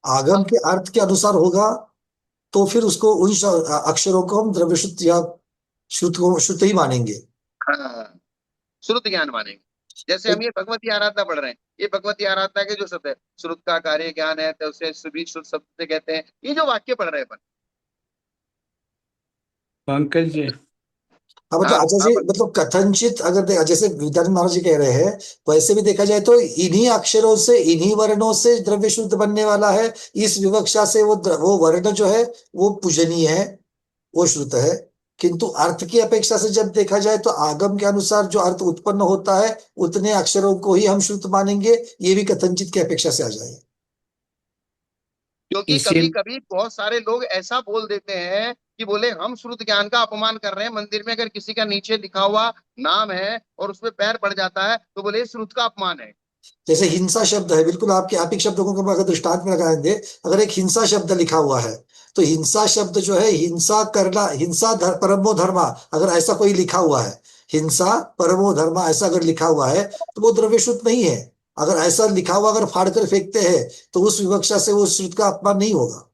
[SPEAKER 2] आगम के अर्थ के अनुसार होगा तो फिर उसको उन अक्षरों को हम द्रव्य शुद्ध या शुद्ध को शुद्ध ही मानेंगे।
[SPEAKER 1] हाँ, श्रुत ज्ञान मानेंगे। जैसे हम ये भगवती आराधना पढ़ रहे हैं, ये भगवती आराधना के जो शब्द है, श्रुत का कार्य ज्ञान है तो उसे सभी श्रुत शब्द से कहते हैं, ये जो वाक्य पढ़ रहे हैं अपन।
[SPEAKER 3] पंकज जी,
[SPEAKER 2] हाँ मतलब
[SPEAKER 1] हाँ
[SPEAKER 2] आचार्य जी,
[SPEAKER 1] अपन।
[SPEAKER 2] मतलब कथनचित अगर जैसे विद्यानंद महाराज जी कह रहे हैं वैसे भी देखा जाए तो इन्हीं अक्षरों से इन्हीं वर्णों से द्रव्य शुद्ध बनने वाला है। इस विवक्षा से वो वर्ण जो है वो पूजनीय है, वो शुद्ध है। किंतु अर्थ की अपेक्षा से जब देखा जाए तो आगम के अनुसार जो अर्थ उत्पन्न होता है उतने अक्षरों को ही हम शुद्ध मानेंगे, ये भी कथनचित की अपेक्षा से आ जाए।
[SPEAKER 1] क्योंकि
[SPEAKER 3] इसी
[SPEAKER 1] कभी कभी बहुत सारे लोग ऐसा बोल देते हैं कि बोले हम श्रुत ज्ञान का अपमान कर रहे हैं। मंदिर में अगर किसी का नीचे लिखा हुआ नाम है और उसमें पैर पड़ जाता है तो बोले ये श्रुत का अपमान है।
[SPEAKER 2] जैसे हिंसा शब्द है, बिल्कुल आपके आप एक शब्द को हम अगर दृष्टांत में लगाएंगे, अगर एक हिंसा शब्द लिखा हुआ है, तो हिंसा शब्द जो है, हिंसा करना, परमो धर्मा, अगर ऐसा कोई लिखा हुआ है, हिंसा परमो धर्मा ऐसा अगर लिखा हुआ है, तो वो द्रव्य शुद्ध नहीं है। अगर ऐसा लिखा हुआ अगर फाड़ कर फेंकते हैं, तो उस विवक्षा से वो शुद्ध का अपमान नहीं होगा।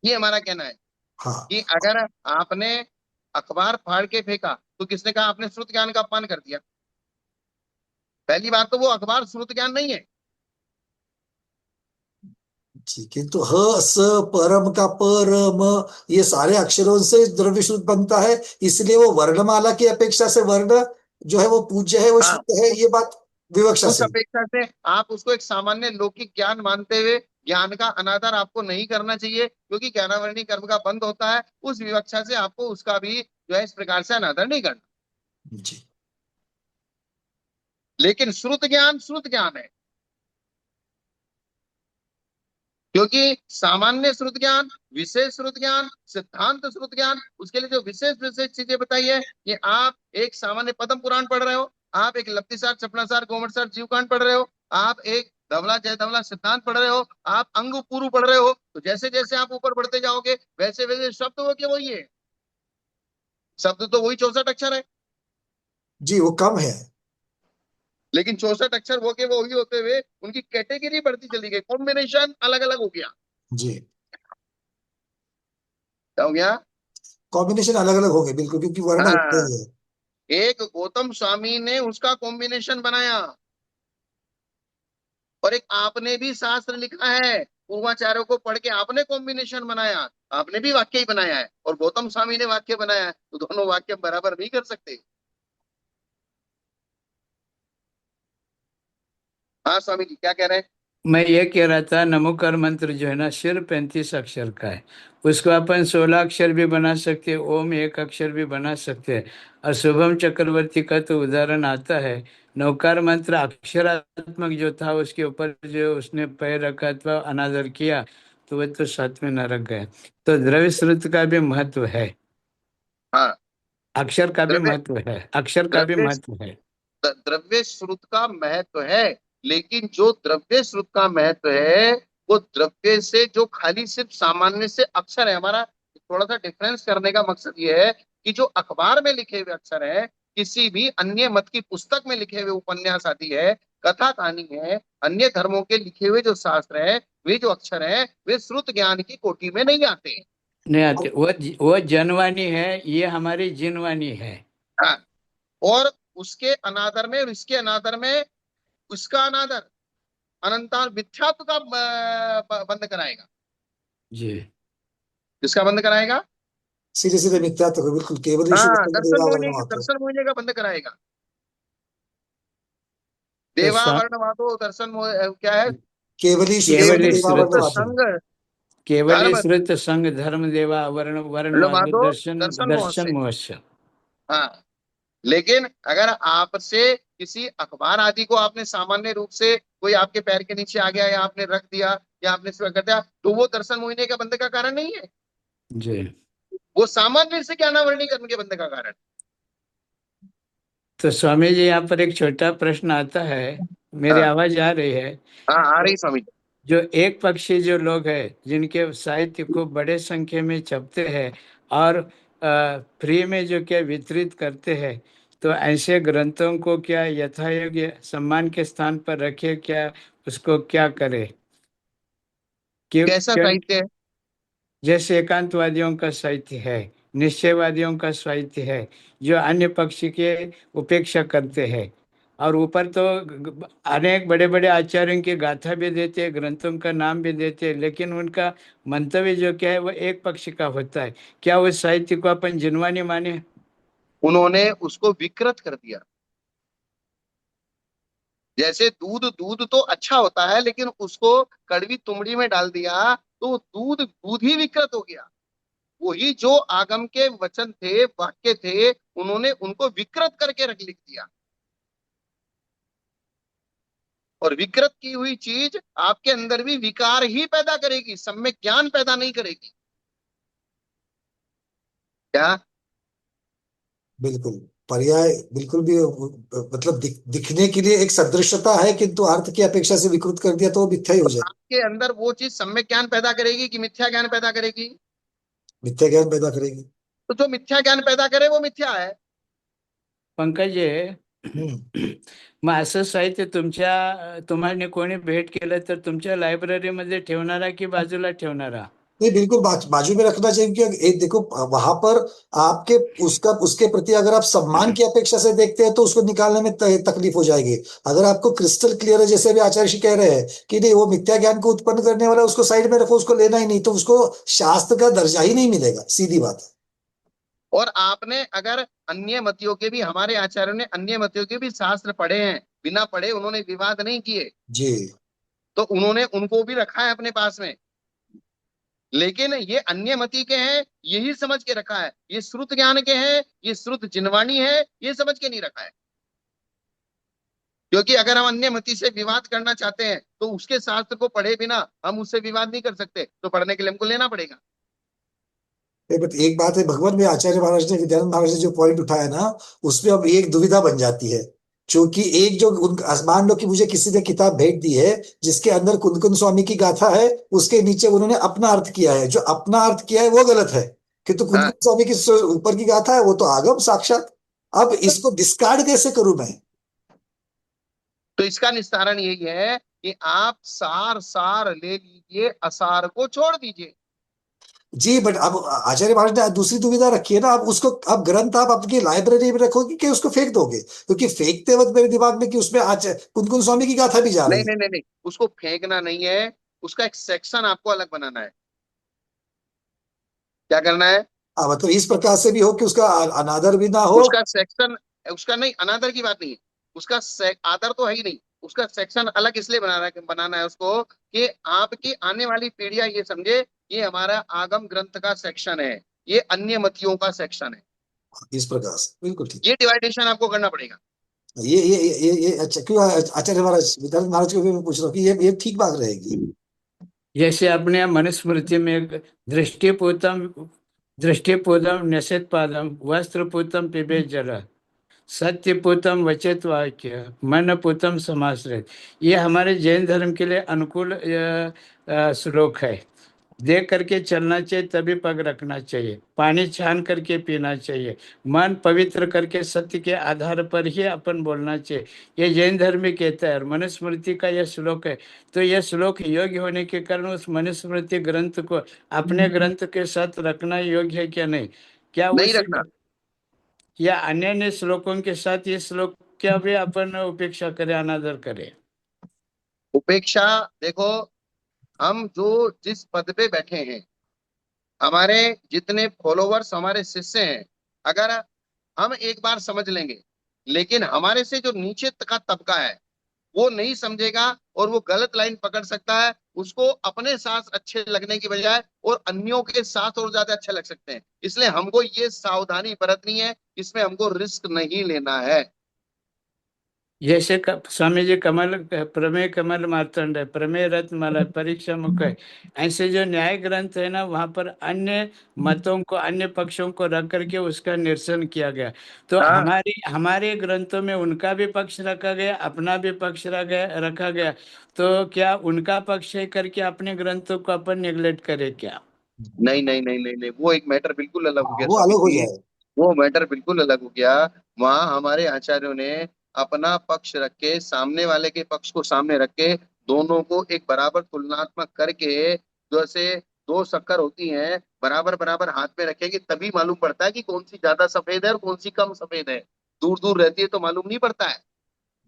[SPEAKER 1] ये हमारा कहना है
[SPEAKER 2] हाँ।
[SPEAKER 1] कि अगर आपने अखबार फाड़ के फेंका तो किसने कहा आपने श्रुत ज्ञान का अपमान कर दिया? पहली बात तो वो अखबार श्रुत ज्ञान नहीं है।
[SPEAKER 2] जी, किंतु ह स परम का परम, ये सारे अक्षरों से द्रव्य शुद्ध बनता है, इसलिए वो वर्णमाला की अपेक्षा से वर्ण जो है वो पूज्य है, वो
[SPEAKER 1] हाँ,
[SPEAKER 2] शुद्ध है, ये बात विवक्षा
[SPEAKER 1] उस
[SPEAKER 2] से।
[SPEAKER 1] अपेक्षा से आप उसको एक सामान्य लौकिक ज्ञान मानते हुए ज्ञान का अनादर आपको नहीं करना चाहिए, क्योंकि ज्ञानावरणी कर्म का बंध होता है। उस विवक्षा से आपको उसका भी जो है इस प्रकार से अनादर नहीं करना।
[SPEAKER 2] जी।
[SPEAKER 1] लेकिन श्रुत ज्ञान है, क्योंकि सामान्य श्रुत ज्ञान, विशेष श्रुत ज्ञान, सिद्धांत श्रुत ज्ञान, उसके लिए जो विशेष विशेष चीजें बताई है, कि आप एक सामान्य पद्म पुराण पढ़ रहे हो, आप एक लब्धिसार चपड़ासार गोमटसार जीवकांड पढ़ रहे हो, आप एक धवला जय धवला सिद्धांत पढ़ रहे हो, आप अंग पुरु पढ़ रहे हो, तो जैसे जैसे आप ऊपर बढ़ते जाओगे वैसे वैसे शब्द वो क्या वही है, शब्द तो वही 64 अक्षर है,
[SPEAKER 2] जी, वो कम है।
[SPEAKER 1] लेकिन 64 अक्षर वो के वो वही होते हुए उनकी कैटेगरी बढ़ती चली गई, कॉम्बिनेशन अलग अलग हो गया।
[SPEAKER 2] जी,
[SPEAKER 1] क्या हो गया?
[SPEAKER 2] कॉम्बिनेशन अलग अलग होंगे बिल्कुल, क्योंकि वर्ण होते
[SPEAKER 1] हाँ,
[SPEAKER 2] ही है।
[SPEAKER 1] एक गौतम स्वामी ने उसका कॉम्बिनेशन बनाया, और एक आपने भी शास्त्र लिखा है, पूर्वाचार्यों को पढ़ के आपने कॉम्बिनेशन बनाया, आपने भी वाक्य ही बनाया है और गौतम स्वामी ने वाक्य बनाया है, तो दोनों वाक्य बराबर नहीं कर सकते। हाँ स्वामी जी क्या कह रहे हैं?
[SPEAKER 3] मैं ये कह रहा था, नमोकार मंत्र जो है ना, सिर्फ 35 अक्षर का है। उसको अपन 16 अक्षर भी बना सकते हैं, ओम एक अक्षर भी बना सकते हैं। और शुभम चक्रवर्ती का तो उदाहरण आता है, नवकार मंत्र अक्षरात्मक जो था, उसके ऊपर जो उसने पैर रखा अथवा अनादर किया, तो वह तो 7वें नरक गए। तो द्रव्य श्रुत का भी महत्व है,
[SPEAKER 1] हाँ,
[SPEAKER 3] अक्षर का भी
[SPEAKER 1] द्रव्य
[SPEAKER 3] महत्व है, अक्षर का भी
[SPEAKER 1] द्रव्य
[SPEAKER 3] महत्व है।
[SPEAKER 1] द्रव्य श्रुत का महत्व है, लेकिन जो द्रव्य श्रुत का महत्व है वो द्रव्य से जो खाली सिर्फ सामान्य से अक्षर है, हमारा थोड़ा सा डिफरेंस करने का मकसद ये है कि जो अखबार में लिखे हुए अक्षर है, किसी भी अन्य मत की पुस्तक में लिखे हुए उपन्यास आदि है, कथा कहानी है, अन्य धर्मों के लिखे हुए जो शास्त्र है, वे जो अक्षर है वे श्रुत ज्ञान की कोटि में नहीं आते।
[SPEAKER 3] नहीं आते, वो जनवाणी है, ये हमारी जिनवाणी है।
[SPEAKER 1] हाँ, और उसके अनादर में और इसके अनादर में उसका अनादर अनंतार मिथ्यात्व का बंद कराएगा।
[SPEAKER 3] जी।
[SPEAKER 1] किसका बंद कराएगा?
[SPEAKER 2] सीधे सीधे मिथ्यात्व को, बिल्कुल, केवल ईश्वर
[SPEAKER 1] हाँ,
[SPEAKER 2] देवा वर्ण मात्र।
[SPEAKER 1] दर्शन मोहिनी का बंद कराएगा।
[SPEAKER 3] तो
[SPEAKER 1] देवा वर्णवादो दर्शन क्या है?
[SPEAKER 2] केवल ईश्वर
[SPEAKER 3] केवल
[SPEAKER 2] देवा
[SPEAKER 1] केवली
[SPEAKER 3] श्रुत,
[SPEAKER 2] वर्ण
[SPEAKER 1] श्रुत
[SPEAKER 2] मात्र।
[SPEAKER 1] संग
[SPEAKER 3] केवली
[SPEAKER 1] धर्म
[SPEAKER 3] श्रुत संग धर्म देवा वर्ण वर्णवाद
[SPEAKER 1] वर्णवादो
[SPEAKER 3] दर्शन
[SPEAKER 1] दर्शन मोह
[SPEAKER 3] दर्शन
[SPEAKER 1] से।
[SPEAKER 3] मोहस्य।
[SPEAKER 1] हाँ, लेकिन अगर आपसे किसी अखबार आदि को आपने सामान्य रूप से कोई आपके पैर के नीचे आ गया या आपने रख दिया या आपने इसमें कर दिया, तो वो दर्शन मोहिनी का बंद का कारण नहीं है,
[SPEAKER 3] जी।
[SPEAKER 1] वो सामान्य से क्या नावर्णीकरण के बंद का कारण।
[SPEAKER 3] तो स्वामी जी, यहाँ पर एक छोटा प्रश्न आता है, मेरी
[SPEAKER 1] हाँ,
[SPEAKER 3] आवाज आ रही है?
[SPEAKER 1] हाँ आ रही स्वामी जी।
[SPEAKER 3] जो एक पक्षी जो लोग हैं, जिनके साहित्य को बड़े संख्या में छपते हैं और फ्री में जो क्या वितरित करते हैं, तो ऐसे ग्रंथों को क्या यथायोग्य सम्मान के स्थान पर रखे, क्या उसको क्या करे? क्यों
[SPEAKER 1] कैसा
[SPEAKER 3] क्यों?
[SPEAKER 1] साहित्य है?
[SPEAKER 3] जैसे एकांतवादियों का साहित्य है, निश्चयवादियों का साहित्य है, जो अन्य पक्षी के उपेक्षा करते हैं। और ऊपर तो अनेक बड़े बड़े आचार्यों की गाथा भी देते हैं, ग्रंथों का नाम भी देते हैं, लेकिन उनका मंतव्य जो क्या है वो एक पक्षी का होता है। क्या उस साहित्य को अपन जिनवानी माने?
[SPEAKER 1] उन्होंने उसको विकृत कर दिया। जैसे दूध दूध तो अच्छा होता है, लेकिन उसको कड़वी तुमड़ी में डाल दिया तो दूध दूध ही विकृत हो गया। वही जो आगम के वचन थे, वाक्य थे, उन्होंने उनको विकृत करके रख लिख दिया। और विकृत की हुई चीज आपके अंदर भी विकार ही पैदा करेगी, सम्यक ज्ञान पैदा नहीं करेगी। क्या?
[SPEAKER 2] बिल्कुल। पर्याय बिल्कुल भी मतलब दिखने के लिए एक सदृशता है, किंतु अर्थ की अपेक्षा से विकृत कर दिया तो वो मिथ्या ही हो जाए।
[SPEAKER 1] आपके अंदर वो चीज सम्यक ज्ञान पैदा करेगी कि मिथ्या ज्ञान पैदा करेगी?
[SPEAKER 2] मिथ्या ज्ञान पैदा करेगी।
[SPEAKER 1] तो जो मिथ्या ज्ञान पैदा करे वो मिथ्या है।
[SPEAKER 3] पंकज
[SPEAKER 2] हम्म।
[SPEAKER 3] मग असं साहित्य तुम्हाला कोणी भेट केलं तर तुमच्या लायब्ररीमध्ये ठेवणारा की बाजूला ठेवणारा?
[SPEAKER 2] नहीं, बिल्कुल बाजू में रखना चाहिए, क्योंकि एक देखो, वहां पर आपके उसका उसके प्रति अगर आप सम्मान की अपेक्षा से देखते हैं तो उसको निकालने में तकलीफ हो जाएगी। अगर आपको क्रिस्टल क्लियर है, जैसे अभी आचार्य जी कह रहे हैं कि नहीं, वो मिथ्या ज्ञान को उत्पन्न करने वाला है, उसको साइड में रखो, उसको लेना ही नहीं, तो उसको शास्त्र का दर्जा ही नहीं मिलेगा, सीधी बात है।
[SPEAKER 1] और आपने अगर अन्य मतियों के भी, हमारे आचार्यों ने अन्य मतियों के भी शास्त्र पढ़े हैं, बिना पढ़े उन्होंने विवाद नहीं किए,
[SPEAKER 2] जी।
[SPEAKER 1] तो उन्होंने उनको भी रखा है अपने पास में। लेकिन ये अन्य मति के हैं, यही समझ के रखा है, ये श्रुत ज्ञान के हैं, ये श्रुत जिनवाणी है, ये समझ के नहीं रखा है। क्योंकि अगर हम अन्य मति से विवाद करना चाहते हैं तो उसके शास्त्र को पढ़े बिना हम उससे विवाद नहीं कर सकते, तो पढ़ने के लिए हमको लेना पड़ेगा।
[SPEAKER 2] एक बात है, भगवान में आचार्य महाराज ने, विद्यानंद महाराज ने जो पॉइंट उठाया ना, उसमें अब एक दुविधा बन जाती है। क्योंकि एक जो मान लो कि मुझे किसी ने किताब भेज दी है जिसके अंदर कुंदकुंद स्वामी की गाथा है, उसके नीचे उन्होंने अपना अर्थ किया है, जो अपना अर्थ किया है वो गलत है, किंतु
[SPEAKER 1] हाँ,
[SPEAKER 2] कुंदकुंद स्वामी की जो ऊपर की गाथा है वो तो आगम साक्षात। अब इसको डिस्कार्ड कैसे करूं मैं?
[SPEAKER 1] तो इसका निस्तारण यही है कि आप सार सार ले लीजिए, असार को छोड़ दीजिए।
[SPEAKER 2] जी, बट अब आचार्य महाराज ने दूसरी दुविधा रखी है ना, आप उसको, आप ग्रंथ आप अपनी लाइब्रेरी में रखोगे कि उसको फेंक दोगे? क्योंकि फेंकते वक्त मेरे दिमाग में कि उसमें आज कुनकुन स्वामी की गाथा भी जा
[SPEAKER 1] नहीं
[SPEAKER 2] रही है।
[SPEAKER 1] नहीं नहीं नहीं, उसको फेंकना नहीं है, उसका एक सेक्शन आपको अलग बनाना है। क्या करना है?
[SPEAKER 2] मतलब इस प्रकार से भी हो कि उसका अनादर भी ना हो।
[SPEAKER 1] उसका सेक्शन, उसका नहीं, अनादर की बात नहीं है, उसका आदर तो है ही नहीं, उसका सेक्शन अलग इसलिए बनाना है उसको कि आपकी आने वाली पीढ़ियां ये समझे ये हमारा आगम ग्रंथ का सेक्शन है, ये अन्य मतियों का सेक्शन है।
[SPEAKER 2] इस प्रकार से बिल्कुल ठीक।
[SPEAKER 1] ये डिवाइडेशन आपको करना पड़ेगा।
[SPEAKER 2] ये अच्छा, क्यों आचार्य महाराज, विद्यानंद महाराज को भी मैं पूछ रहा हूँ कि ये ठीक बात रहेगी?
[SPEAKER 3] जैसे अपने यहाँ मनुस्मृति में एक दृष्टिपूतम दृष्टिपूतम न्यसेत पादम वस्त्रपूतम पिबेत जल सत्यपूतम वचेत वाक्य मनपूतम समाश्रित, ये हमारे जैन धर्म के लिए अनुकूल श्लोक है। देख करके चलना चाहिए, तभी पग रखना चाहिए, पानी छान करके पीना चाहिए, मन पवित्र करके सत्य के आधार पर ही अपन बोलना चाहिए, ये जैन धर्म में कहता है। और मनुस्मृति का यह श्लोक है, तो यह श्लोक योग्य होने के कारण उस मनुस्मृति ग्रंथ को अपने ग्रंथ के साथ रखना योग्य है क्या नहीं? क्या
[SPEAKER 1] नहीं
[SPEAKER 3] उस
[SPEAKER 1] रखना।
[SPEAKER 3] या अन्य अन्य श्लोकों के साथ ये श्लोक क्या भी अपन उपेक्षा करें, अनादर करें?
[SPEAKER 1] उपेक्षा, देखो, हम जो जिस पद पे बैठे हैं, हमारे जितने फॉलोवर्स, हमारे शिष्य हैं, अगर हम एक बार समझ लेंगे, लेकिन हमारे से जो नीचे का तबका है वो नहीं समझेगा और वो गलत लाइन पकड़ सकता है, उसको अपने साथ अच्छे लगने की बजाय और अन्यों के साथ और ज्यादा अच्छे लग सकते हैं। इसलिए हमको ये सावधानी बरतनी है, इसमें हमको रिस्क नहीं लेना है।
[SPEAKER 3] जैसे स्वामी जी कमल प्रमेय कमल मार्तंड है, प्रमेय रत्नमाला है, परीक्षा मुख है, ऐसे जो न्याय ग्रंथ है ना, वहां पर अन्य मतों को, अन्य पक्षों को रख करके उसका निरसन किया गया। तो
[SPEAKER 1] हाँ,
[SPEAKER 3] हमारे हमारे ग्रंथों में उनका भी पक्ष रखा गया, अपना भी पक्ष रखा गया। तो क्या उनका पक्ष है करके अपने ग्रंथों को अपन निगलेक्ट करें क्या?
[SPEAKER 1] नहीं नहीं नहीं नहीं नहीं, वो एक मैटर बिल्कुल अलग हो
[SPEAKER 2] हाँ,
[SPEAKER 1] गया
[SPEAKER 2] वो
[SPEAKER 1] स्वामी
[SPEAKER 2] अलग हो
[SPEAKER 1] जी।
[SPEAKER 2] जाए।
[SPEAKER 1] वो मैटर बिल्कुल अलग हो गया। वहां हमारे आचार्यों ने अपना पक्ष रख के, सामने वाले के पक्ष को सामने रख के, दोनों को एक बराबर तुलनात्मक करके, जैसे दो शक्कर होती हैं, बराबर बराबर हाथ में रखेंगे तभी मालूम पड़ता है कि कौन सी ज्यादा सफेद है और कौन सी कम सफेद है। दूर दूर रहती है तो मालूम नहीं पड़ता है।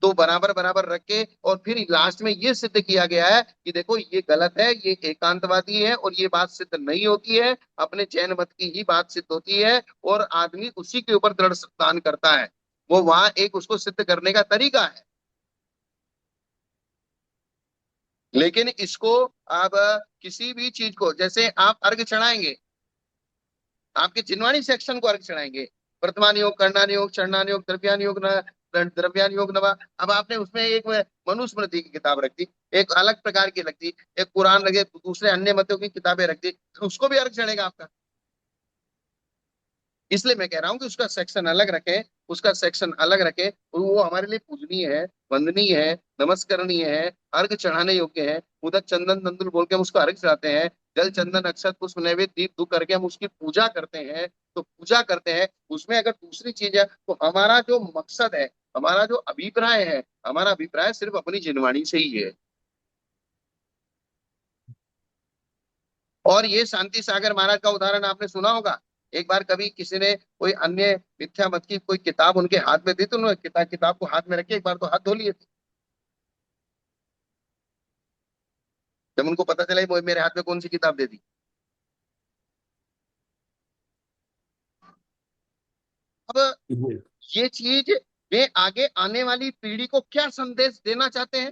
[SPEAKER 1] तो बराबर बराबर रख के और फिर लास्ट में ये सिद्ध किया गया है कि देखो ये गलत है, ये एकांतवादी है और ये बात सिद्ध नहीं होती है, अपने जैन मत की ही बात सिद्ध होती है, और आदमी उसी के ऊपर दृढ़ सिद्धांत करता है। वो वहां एक उसको सिद्ध करने का तरीका है। लेकिन इसको आप किसी भी चीज को, जैसे आप अर्घ चढ़ाएंगे, आपके जिनवाणी सेक्शन को अर्घ चढ़ाएंगे, वर्तमान योग, कर्णान योग, चरणान योग, द्रव्यान योग, द्रव्यान योग नवा। अब आपने उसमें एक मनुस्मृति की किताब रख दी, एक अलग प्रकार की रख दी, एक कुरान लगे, दूसरे अन्य मतों की किताबें रख दी, तो उसको भी अर्घ चढ़ेगा आपका। इसलिए मैं कह रहा हूं कि उसका सेक्शन अलग रखें, उसका सेक्शन अलग रखें, और वो हमारे लिए पूजनीय है, वंदनीय है, नमस्करणीय है, अर्घ चढ़ाने योग्य है। उदक चंदन तंदुल बोल के हम उसको अर्घ चढ़ाते हैं, जल चंदन अक्षत पुष्प नैवेद्य दीप धूप करके हम उसकी पूजा करते हैं। तो पूजा करते हैं, उसमें अगर दूसरी चीज है तो हमारा जो मकसद है, हमारा जो अभिप्राय है, हमारा अभिप्राय सिर्फ अपनी जिनवाणी से ही है। और ये शांति सागर महाराज का उदाहरण आपने सुना होगा। एक बार कभी किसी ने कोई अन्य मिथ्या मत की कोई किताब उनके हाथ में दी, तो उन्होंने किताब को हाथ में रखे एक बार तो हाथ धो लिए थे। जब उनको पता चला वो मेरे हाथ में कौन सी किताब दे दी। अब
[SPEAKER 3] जी।
[SPEAKER 1] ये चीज वे आगे आने वाली पीढ़ी को क्या संदेश देना चाहते हैं?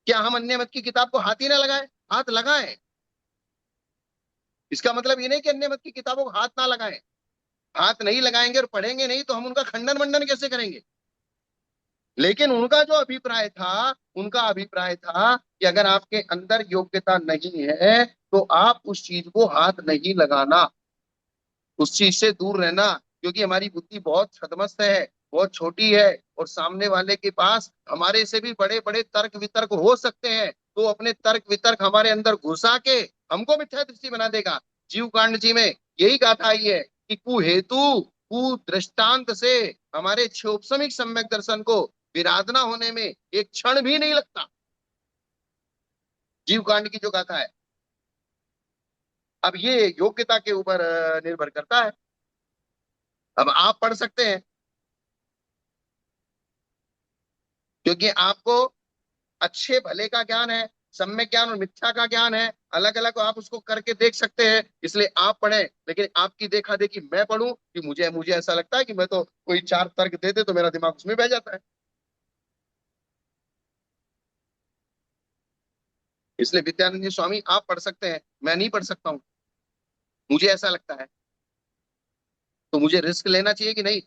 [SPEAKER 1] क्या हम अन्य मत की किताब को हाथ ही ना लगाए? हाथ लगाएं। इसका मतलब ये नहीं कि अन्य मत की किताबों को हाथ ना लगाएं। हाथ नहीं लगाएंगे और पढ़ेंगे नहीं तो हम उनका खंडन मंडन कैसे करेंगे? लेकिन उनका जो अभिप्राय था, उनका अभिप्राय था कि अगर आपके अंदर योग्यता नहीं है तो आप उस चीज को हाथ नहीं लगाना, उस चीज से दूर रहना। क्योंकि हमारी बुद्धि बहुत छदमस्त है, बहुत छोटी है, और सामने वाले के पास हमारे से भी बड़े बड़े तर्क वितर्क हो सकते हैं, तो अपने तर्क वितर्क हमारे अंदर घुसा के हमको मिथ्या दृष्टि बना देगा। जीव कांड जी में यही गाथा आई है कि कुहेतु कु दृष्टांत से हमारे क्षोभसमिक सम्यक दर्शन को विराधना होने में एक क्षण भी नहीं लगता। जीव कांड की जो गाथा है, अब ये योग्यता के ऊपर निर्भर करता है। अब आप पढ़ सकते हैं, क्योंकि आपको अच्छे भले का ज्ञान है, सम्यक ज्ञान और मिथ्या का ज्ञान है, अलग अलग आप उसको करके देख सकते हैं। इसलिए आप पढ़ें, लेकिन आपकी देखा देखी मैं पढ़ूं कि मुझे मुझे ऐसा लगता है कि मैं तो कोई चार तर्क दे दे तो मेरा दिमाग उसमें बह जाता है। इसलिए विद्यानंद जी स्वामी आप पढ़ सकते हैं, मैं नहीं पढ़ सकता हूं, मुझे ऐसा लगता है। तो मुझे रिस्क लेना चाहिए कि नहीं?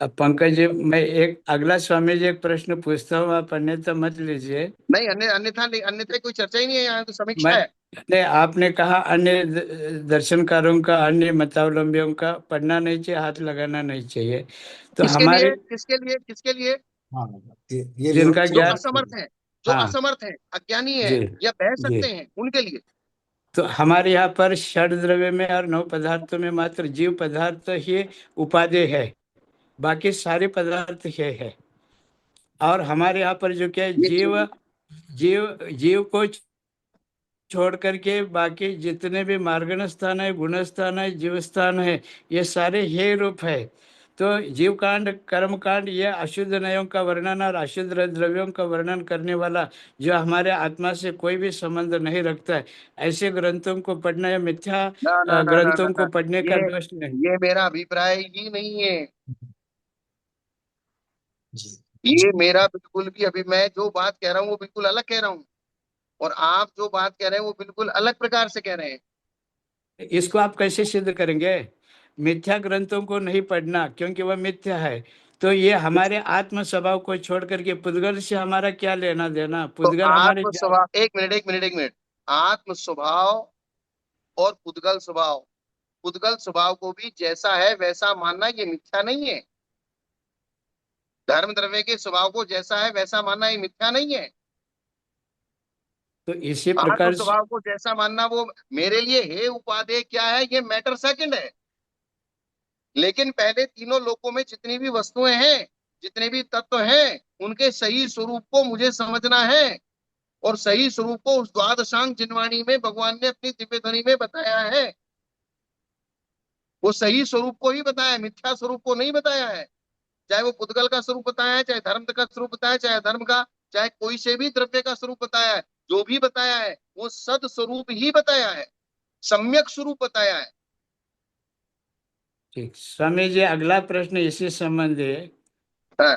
[SPEAKER 3] अब पंकज जी, मैं एक अगला स्वामी जी एक प्रश्न पूछता हूँ, आप अन्यथा मत लीजिए।
[SPEAKER 1] नहीं, अन्यथा नहीं, अन्यथा कोई चर्चा ही नहीं है, यहाँ तो
[SPEAKER 3] मैं
[SPEAKER 1] समीक्षा है।
[SPEAKER 3] ने आपने कहा अन्य दर्शनकारों का, अन्य मतावलंबियों का पढ़ना नहीं चाहिए, हाथ लगाना नहीं चाहिए। तो
[SPEAKER 1] किसके
[SPEAKER 3] हमारे
[SPEAKER 1] लिए, किसके लिए, किसके लिए?
[SPEAKER 2] हाँ, ये
[SPEAKER 3] जिनका
[SPEAKER 2] विरोध
[SPEAKER 1] जो
[SPEAKER 3] ज्ञान,
[SPEAKER 1] असमर्थ है, जो
[SPEAKER 3] हाँ,
[SPEAKER 1] असमर्थ है, अज्ञानी है,
[SPEAKER 3] जी,
[SPEAKER 1] या बह
[SPEAKER 3] जी।
[SPEAKER 1] सकते हैं, उनके लिए।
[SPEAKER 3] तो हमारे यहाँ पर षड द्रव्य में और नौ पदार्थों में मात्र जीव पदार्थ ही उपादेय है, बाकी सारे पदार्थ है। और हमारे यहाँ पर जो क्या है,
[SPEAKER 1] ये
[SPEAKER 3] जीव जीव जीव को छोड़ करके बाकी जितने भी मार्गण स्थान है, गुण स्थान है, जीव स्थान है, ये सारे हे रूप है। तो जीव कांड, कर्म कांड, ये अशुद्ध नयों का वर्णन और अशुद्ध द्रव्यों का वर्णन करने वाला, जो हमारे आत्मा से कोई भी संबंध नहीं रखता है, ऐसे ग्रंथों को पढ़ना या मिथ्या
[SPEAKER 1] ना ना ना ना ना
[SPEAKER 3] ग्रंथों
[SPEAKER 1] ना,
[SPEAKER 3] को पढ़ने का
[SPEAKER 1] ये
[SPEAKER 3] दोष नहीं।
[SPEAKER 1] ये मेरा अभिप्राय ही नहीं है।
[SPEAKER 2] जी
[SPEAKER 1] ये मेरा बिल्कुल भी, अभी मैं जो बात कह रहा हूँ वो बिल्कुल अलग कह रहा हूँ, और आप जो बात कह रहे हैं वो बिल्कुल अलग प्रकार से कह रहे हैं।
[SPEAKER 3] इसको आप कैसे सिद्ध करेंगे? मिथ्या ग्रंथों को नहीं पढ़ना क्योंकि वह मिथ्या है। तो ये हमारे आत्म स्वभाव को छोड़ करके पुद्गल से हमारा क्या लेना देना?
[SPEAKER 1] तो
[SPEAKER 3] पुद्गल हमारे
[SPEAKER 1] आत्म स्वभाव, एक मिनट, एक मिनट, एक मिनट। आत्म स्वभाव और पुद्गल स्वभाव, पुद्गल स्वभाव को भी जैसा है वैसा मानना ये मिथ्या नहीं है। धर्म द्रव्य के स्वभाव को जैसा है वैसा मानना ये मिथ्या नहीं है।
[SPEAKER 3] तो इसी
[SPEAKER 1] आत्म
[SPEAKER 3] प्रकार
[SPEAKER 1] स्वभाव को जैसा मानना वो मेरे लिए हे उपादेय क्या है, ये मैटर सेकंड है। लेकिन पहले तीनों लोकों में जितनी भी वस्तुएं हैं, जितने भी तत्व हैं, उनके सही स्वरूप को मुझे समझना है। और सही स्वरूप को उस द्वादशांग जिनवाणी में भगवान ने अपनी दिव्य ध्वनि में बताया है। वो सही स्वरूप को ही बताया है, मिथ्या स्वरूप को नहीं बताया है। चाहे वो पुद्गल का स्वरूप बताया है, चाहे धर्म का स्वरूप बताया है, चाहे धर्म का, चाहे कोई से भी द्रव्य का स्वरूप बताया है, जो भी बताया है वो सद स्वरूप ही बताया है, सम्यक स्वरूप बताया है।
[SPEAKER 3] ठीक स्वामी जी, अगला प्रश्न इसी संबंध है।
[SPEAKER 1] हाँ,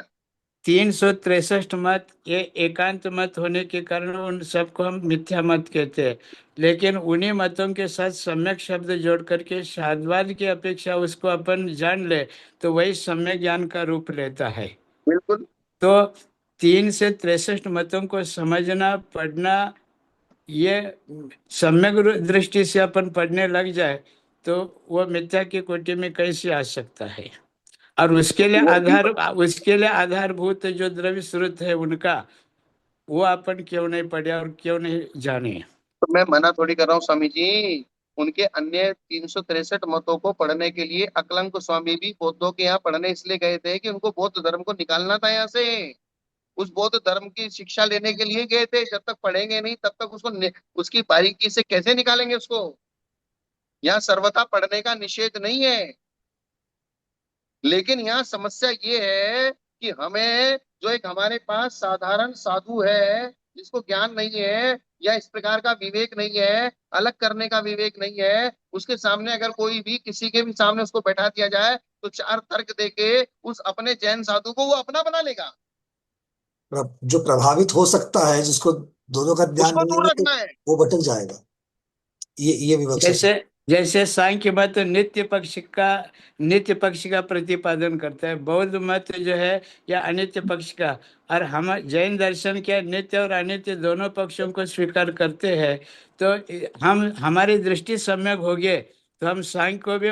[SPEAKER 3] 363 मत ये एकांत मत होने के कारण उन सबको हम मिथ्या मत कहते हैं, लेकिन उन्हीं मतों के साथ सम्यक शब्द जोड़ करके शाद्वाद की अपेक्षा उसको अपन जान ले तो वही सम्यक ज्ञान का रूप लेता है।
[SPEAKER 1] बिल्कुल।
[SPEAKER 3] तो 363 मतों को समझना, पढ़ना, ये सम्यक दृष्टि से अपन पढ़ने लग जाए तो वो मिथ्या की कोटि में कैसे आ सकता है? और उसके लिए
[SPEAKER 1] वो भी
[SPEAKER 3] आधारभूत जो द्रव्य स्रोत है उनका, वो अपन क्यों नहीं पढ़े और क्यों नहीं जाने?
[SPEAKER 1] तो मैं मना थोड़ी कर रहा हूँ स्वामी जी। उनके अन्य 363 मतों को पढ़ने के लिए अकलंक स्वामी भी बौद्धों के यहाँ पढ़ने इसलिए गए थे कि उनको बौद्ध धर्म को निकालना था यहाँ से। उस बौद्ध धर्म की शिक्षा लेने के लिए गए थे। जब तक पढ़ेंगे नहीं तब तक उसकी बारीकी से कैसे निकालेंगे उसको। यहाँ सर्वथा पढ़ने का निषेध नहीं है, लेकिन यहाँ समस्या ये है कि हमें जो एक हमारे पास साधारण साधु है जिसको ज्ञान नहीं है या इस प्रकार का विवेक नहीं है, अलग करने का विवेक नहीं है, उसके सामने अगर कोई भी किसी के भी सामने उसको बैठा दिया जाए तो चार तर्क देके उस अपने जैन साधु को वो अपना बना लेगा।
[SPEAKER 2] जो प्रभावित हो सकता है, जिसको दोनों का ध्यान
[SPEAKER 1] उसको
[SPEAKER 2] नहीं
[SPEAKER 1] दूर
[SPEAKER 2] होगा, तो
[SPEAKER 1] रखना है।
[SPEAKER 2] वो भटक जाएगा। ये विवक्षा।
[SPEAKER 3] जैसे जैसे सांख्य मत नित्य पक्ष का प्रतिपादन करता है, बौद्ध मत जो है या अनित्य पक्ष का। और हम जैन दर्शन के नित्य और अनित्य दोनों पक्षों को स्वीकार करते हैं। तो हम हमारी दृष्टि सम्यक होगी तो हम सांख्य को भी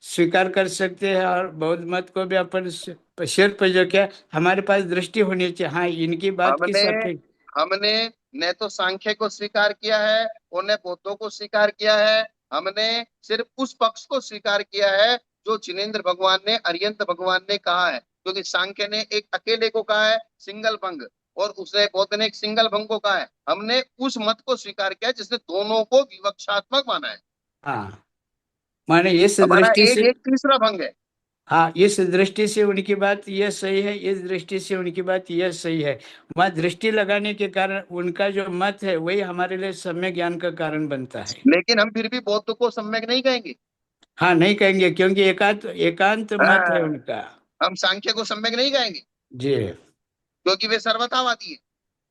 [SPEAKER 3] स्वीकार कर सकते हैं और बौद्ध मत को भी अपन सिर्फ जो क्या हमारे पास दृष्टि होनी चाहिए, हाँ इनकी बात की
[SPEAKER 1] हमने
[SPEAKER 3] सटीक।
[SPEAKER 1] हमने न तो सांख्य को स्वीकार किया है और न बौद्धों को स्वीकार किया है। हमने सिर्फ उस पक्ष को स्वीकार किया है जो जिनेंद्र भगवान ने, अरियंत भगवान ने कहा है। क्योंकि सांख्य ने एक अकेले को कहा है सिंगल भंग, और उसने बौद्ध ने एक सिंगल भंग को कहा है। हमने उस मत को स्वीकार किया जिसने दोनों को विवक्षात्मक माना है।
[SPEAKER 3] हाँ, माने इस
[SPEAKER 1] हमारा
[SPEAKER 3] दृष्टि
[SPEAKER 1] एक
[SPEAKER 3] से,
[SPEAKER 1] एक तीसरा भंग है।
[SPEAKER 3] हाँ इस दृष्टि से उनकी बात यह सही है, इस दृष्टि से उनकी बात यह सही है। वहाँ दृष्टि लगाने के कारण उनका जो मत है वही हमारे लिए सम्यक ज्ञान का कारण बनता है।
[SPEAKER 1] लेकिन हम फिर भी बौद्ध को सम्यक नहीं कहेंगे।
[SPEAKER 3] हाँ नहीं कहेंगे क्योंकि एकांत एकांत मत है
[SPEAKER 1] हाँ,
[SPEAKER 3] उनका।
[SPEAKER 1] हम सांख्य को सम्यक नहीं कहेंगे
[SPEAKER 3] जी।
[SPEAKER 1] क्योंकि वे सर्वथावादी है।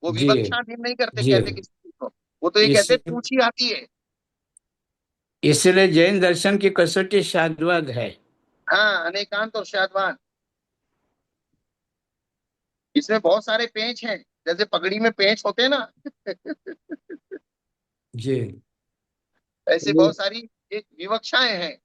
[SPEAKER 1] वो
[SPEAKER 3] जी।
[SPEAKER 1] विवक्षाधीन नहीं करते,
[SPEAKER 3] जी।
[SPEAKER 1] कहते किसी चीज को। वो तो ये
[SPEAKER 3] इस
[SPEAKER 1] कहते पूछी आती है।
[SPEAKER 3] इसलिए जैन दर्शन की कसौटी शाद्वद है।
[SPEAKER 1] हाँ, अनेकांत और शादवान। इसमें बहुत सारे पेंच हैं, जैसे पगड़ी में पेंच होते हैं ना।
[SPEAKER 3] जी।
[SPEAKER 1] ऐसे बहुत सारी एक विवक्षाएं हैं।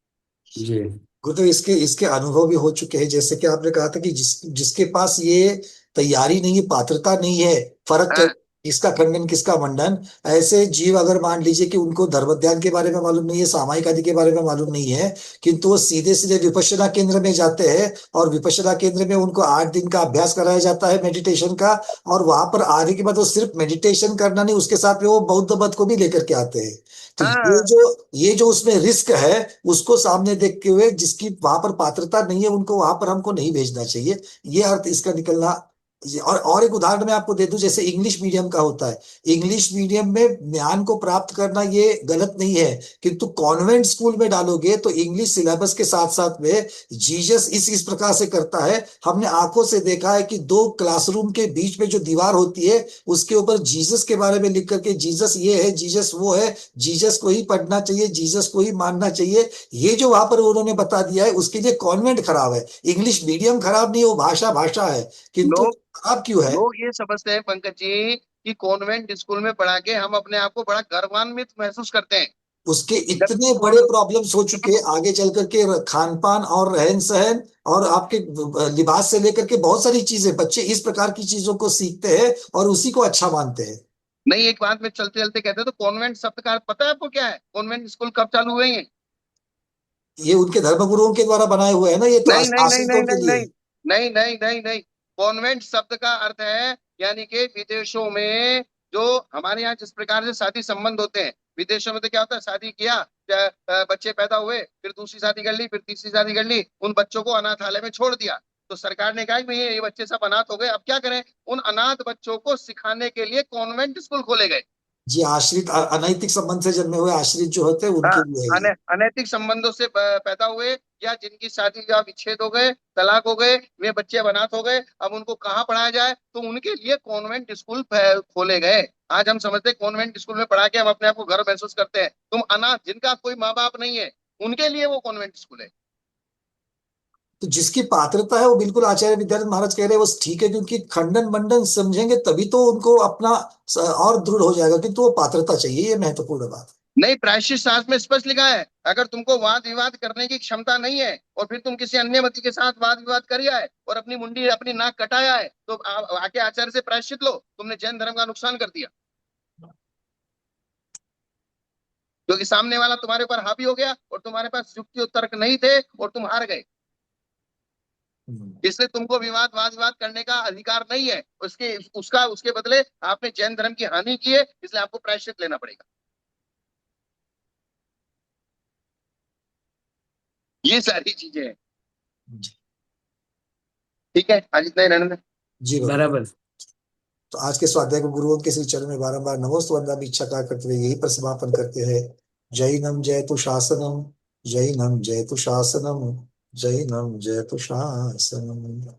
[SPEAKER 3] जी।
[SPEAKER 2] गुरुदेव, इसके इसके अनुभव भी हो चुके हैं। जैसे कि आपने कहा था कि जिसके पास ये तैयारी नहीं है, पात्रता नहीं है, फर्क
[SPEAKER 1] हाँ
[SPEAKER 2] किसका खंडन किसका मंडन। ऐसे जीव अगर मान लीजिए कि उनको धर्मध्यान के बारे में मालूम नहीं है, सामायिक आदि के बारे में मालूम नहीं है, किंतु वो सीधे सीधे विपश्यना केंद्र में जाते हैं और विपश्यना केंद्र में उनको 8 दिन का अभ्यास कराया जाता है मेडिटेशन का। और वहां पर आने के बाद वो सिर्फ मेडिटेशन करना नहीं, उसके साथ में वो बौद्ध मत को भी लेकर के आते हैं। तो
[SPEAKER 1] हाँ।
[SPEAKER 2] ये जो उसमें रिस्क है, उसको सामने देखते हुए जिसकी वहां पर पात्रता नहीं है उनको वहां पर हमको नहीं भेजना चाहिए। ये अर्थ इसका निकलना। और एक उदाहरण मैं आपको दे दूं, जैसे इंग्लिश मीडियम का होता है। इंग्लिश मीडियम में ज्ञान को प्राप्त करना ये गलत नहीं है, किंतु कॉन्वेंट स्कूल में डालोगे तो इंग्लिश सिलेबस के साथ साथ में जीसस इस प्रकार से करता है। हमने आंखों से देखा है कि 2 क्लासरूम के बीच में जो दीवार होती है उसके ऊपर जीसस के बारे में लिख करके, जीसस ये है, जीसस वो है, जीसस को ही पढ़ना चाहिए, जीसस को ही मानना चाहिए। ये जो वहां पर उन्होंने बता दिया है, उसके लिए कॉन्वेंट खराब है, इंग्लिश मीडियम खराब नहीं, वो भाषा भाषा है। किंतु
[SPEAKER 1] लोग
[SPEAKER 2] खराब क्यों है?
[SPEAKER 1] लोग ये समझते हैं पंकज जी कि कॉन्वेंट स्कूल में पढ़ा के हम अपने आप को बड़ा गर्वान्वित महसूस करते हैं।
[SPEAKER 2] उसके
[SPEAKER 1] जबकि
[SPEAKER 2] इतने बड़े प्रॉब्लम्स हो चुके हैं आगे चल करके, खान पान और रहन सहन और आपके लिबास से लेकर के बहुत सारी चीजें, बच्चे इस प्रकार की चीजों को सीखते हैं और उसी को अच्छा मानते हैं।
[SPEAKER 1] नहीं, एक बात में चलते चलते कहते हैं, तो कॉन्वेंट शब्द का अर्थ पता है आपको क्या है? कॉन्वेंट स्कूल कब चालू हुए हैं?
[SPEAKER 2] ये उनके धर्मगुरुओं के द्वारा बनाए हुए हैं ना, ये तो
[SPEAKER 1] नहीं नहीं नहीं नहीं
[SPEAKER 2] आश्रितों के
[SPEAKER 1] नहीं
[SPEAKER 2] लिए
[SPEAKER 1] नहीं
[SPEAKER 2] है।
[SPEAKER 1] नहीं नहीं नहीं नहीं। कॉन्वेंट शब्द का अर्थ है, यानी कि विदेशों में जो हमारे यहाँ जिस प्रकार से शादी संबंध होते हैं, विदेशों में तो क्या होता है, शादी किया, बच्चे पैदा हुए, फिर दूसरी शादी कर ली, फिर तीसरी शादी कर ली, उन बच्चों को अनाथालय में छोड़ दिया। तो सरकार ने कहा कि भाई ये बच्चे सब अनाथ हो गए, अब क्या करें? उन अनाथ बच्चों को सिखाने के लिए कॉन्वेंट स्कूल खोले गए।
[SPEAKER 2] जी, आश्रित अनैतिक संबंध से जन्मे हुए आश्रित जो होते हैं
[SPEAKER 1] हाँ,
[SPEAKER 2] उनके लिए है ये।
[SPEAKER 1] अनैतिक संबंधों से पैदा हुए, या जिनकी शादी या विच्छेद हो गए, तलाक हो गए, वे बच्चे अनाथ हो गए, अब उनको कहाँ पढ़ाया जाए? तो उनके लिए कॉन्वेंट स्कूल खोले गए। आज हम समझते हैं कॉन्वेंट स्कूल में पढ़ा के हम अपने आप को गर्व महसूस करते हैं। तुम अनाथ, जिनका कोई माँ बाप नहीं है, उनके लिए वो कॉन्वेंट स्कूल है।
[SPEAKER 2] तो जिसकी पात्रता है वो बिल्कुल आचार्य विद्यार्थी महाराज कह रहे हैं वो ठीक है, क्योंकि खंडन मंडन समझेंगे तभी तो उनको अपना और दृढ़ हो जाएगा, किंतु वो पात्रता चाहिए, ये महत्वपूर्ण बात है।
[SPEAKER 1] नहीं, प्रायश्चित शास्त्र में स्पष्ट लिखा है, अगर तुमको वाद विवाद करने की क्षमता नहीं है और फिर तुम किसी अन्य मत के साथ वाद विवाद किया है और अपनी मुंडी अपनी नाक कटाया है, तो आके आचार्य से प्रायश्चित लो, तुमने जैन धर्म का नुकसान कर दिया, क्योंकि सामने वाला तुम्हारे ऊपर हावी हो गया और तुम्हारे पास युक्ति और तर्क नहीं थे और तुम हार गए। इसलिए तुमको वाद विवाद करने का अधिकार नहीं है, उसके बदले आपने जैन धर्म की हानि की है, इसलिए आपको प्रायश्चित लेना पड़ेगा। ये सारी चीजें हैं। ठीक है, आज इतना ही रहने दें।
[SPEAKER 2] जी भगवान।
[SPEAKER 3] बराबर।
[SPEAKER 2] तो आज के स्वाध्याय को गुरुओं के श्री चरण में बारंबार नमोस्तु वंदना इच्छा का करते हुए यही पर समापन करते हैं। जैनम जयतु शासनम, जैनम जयतु शासनम, जैनम जयतु शासनम।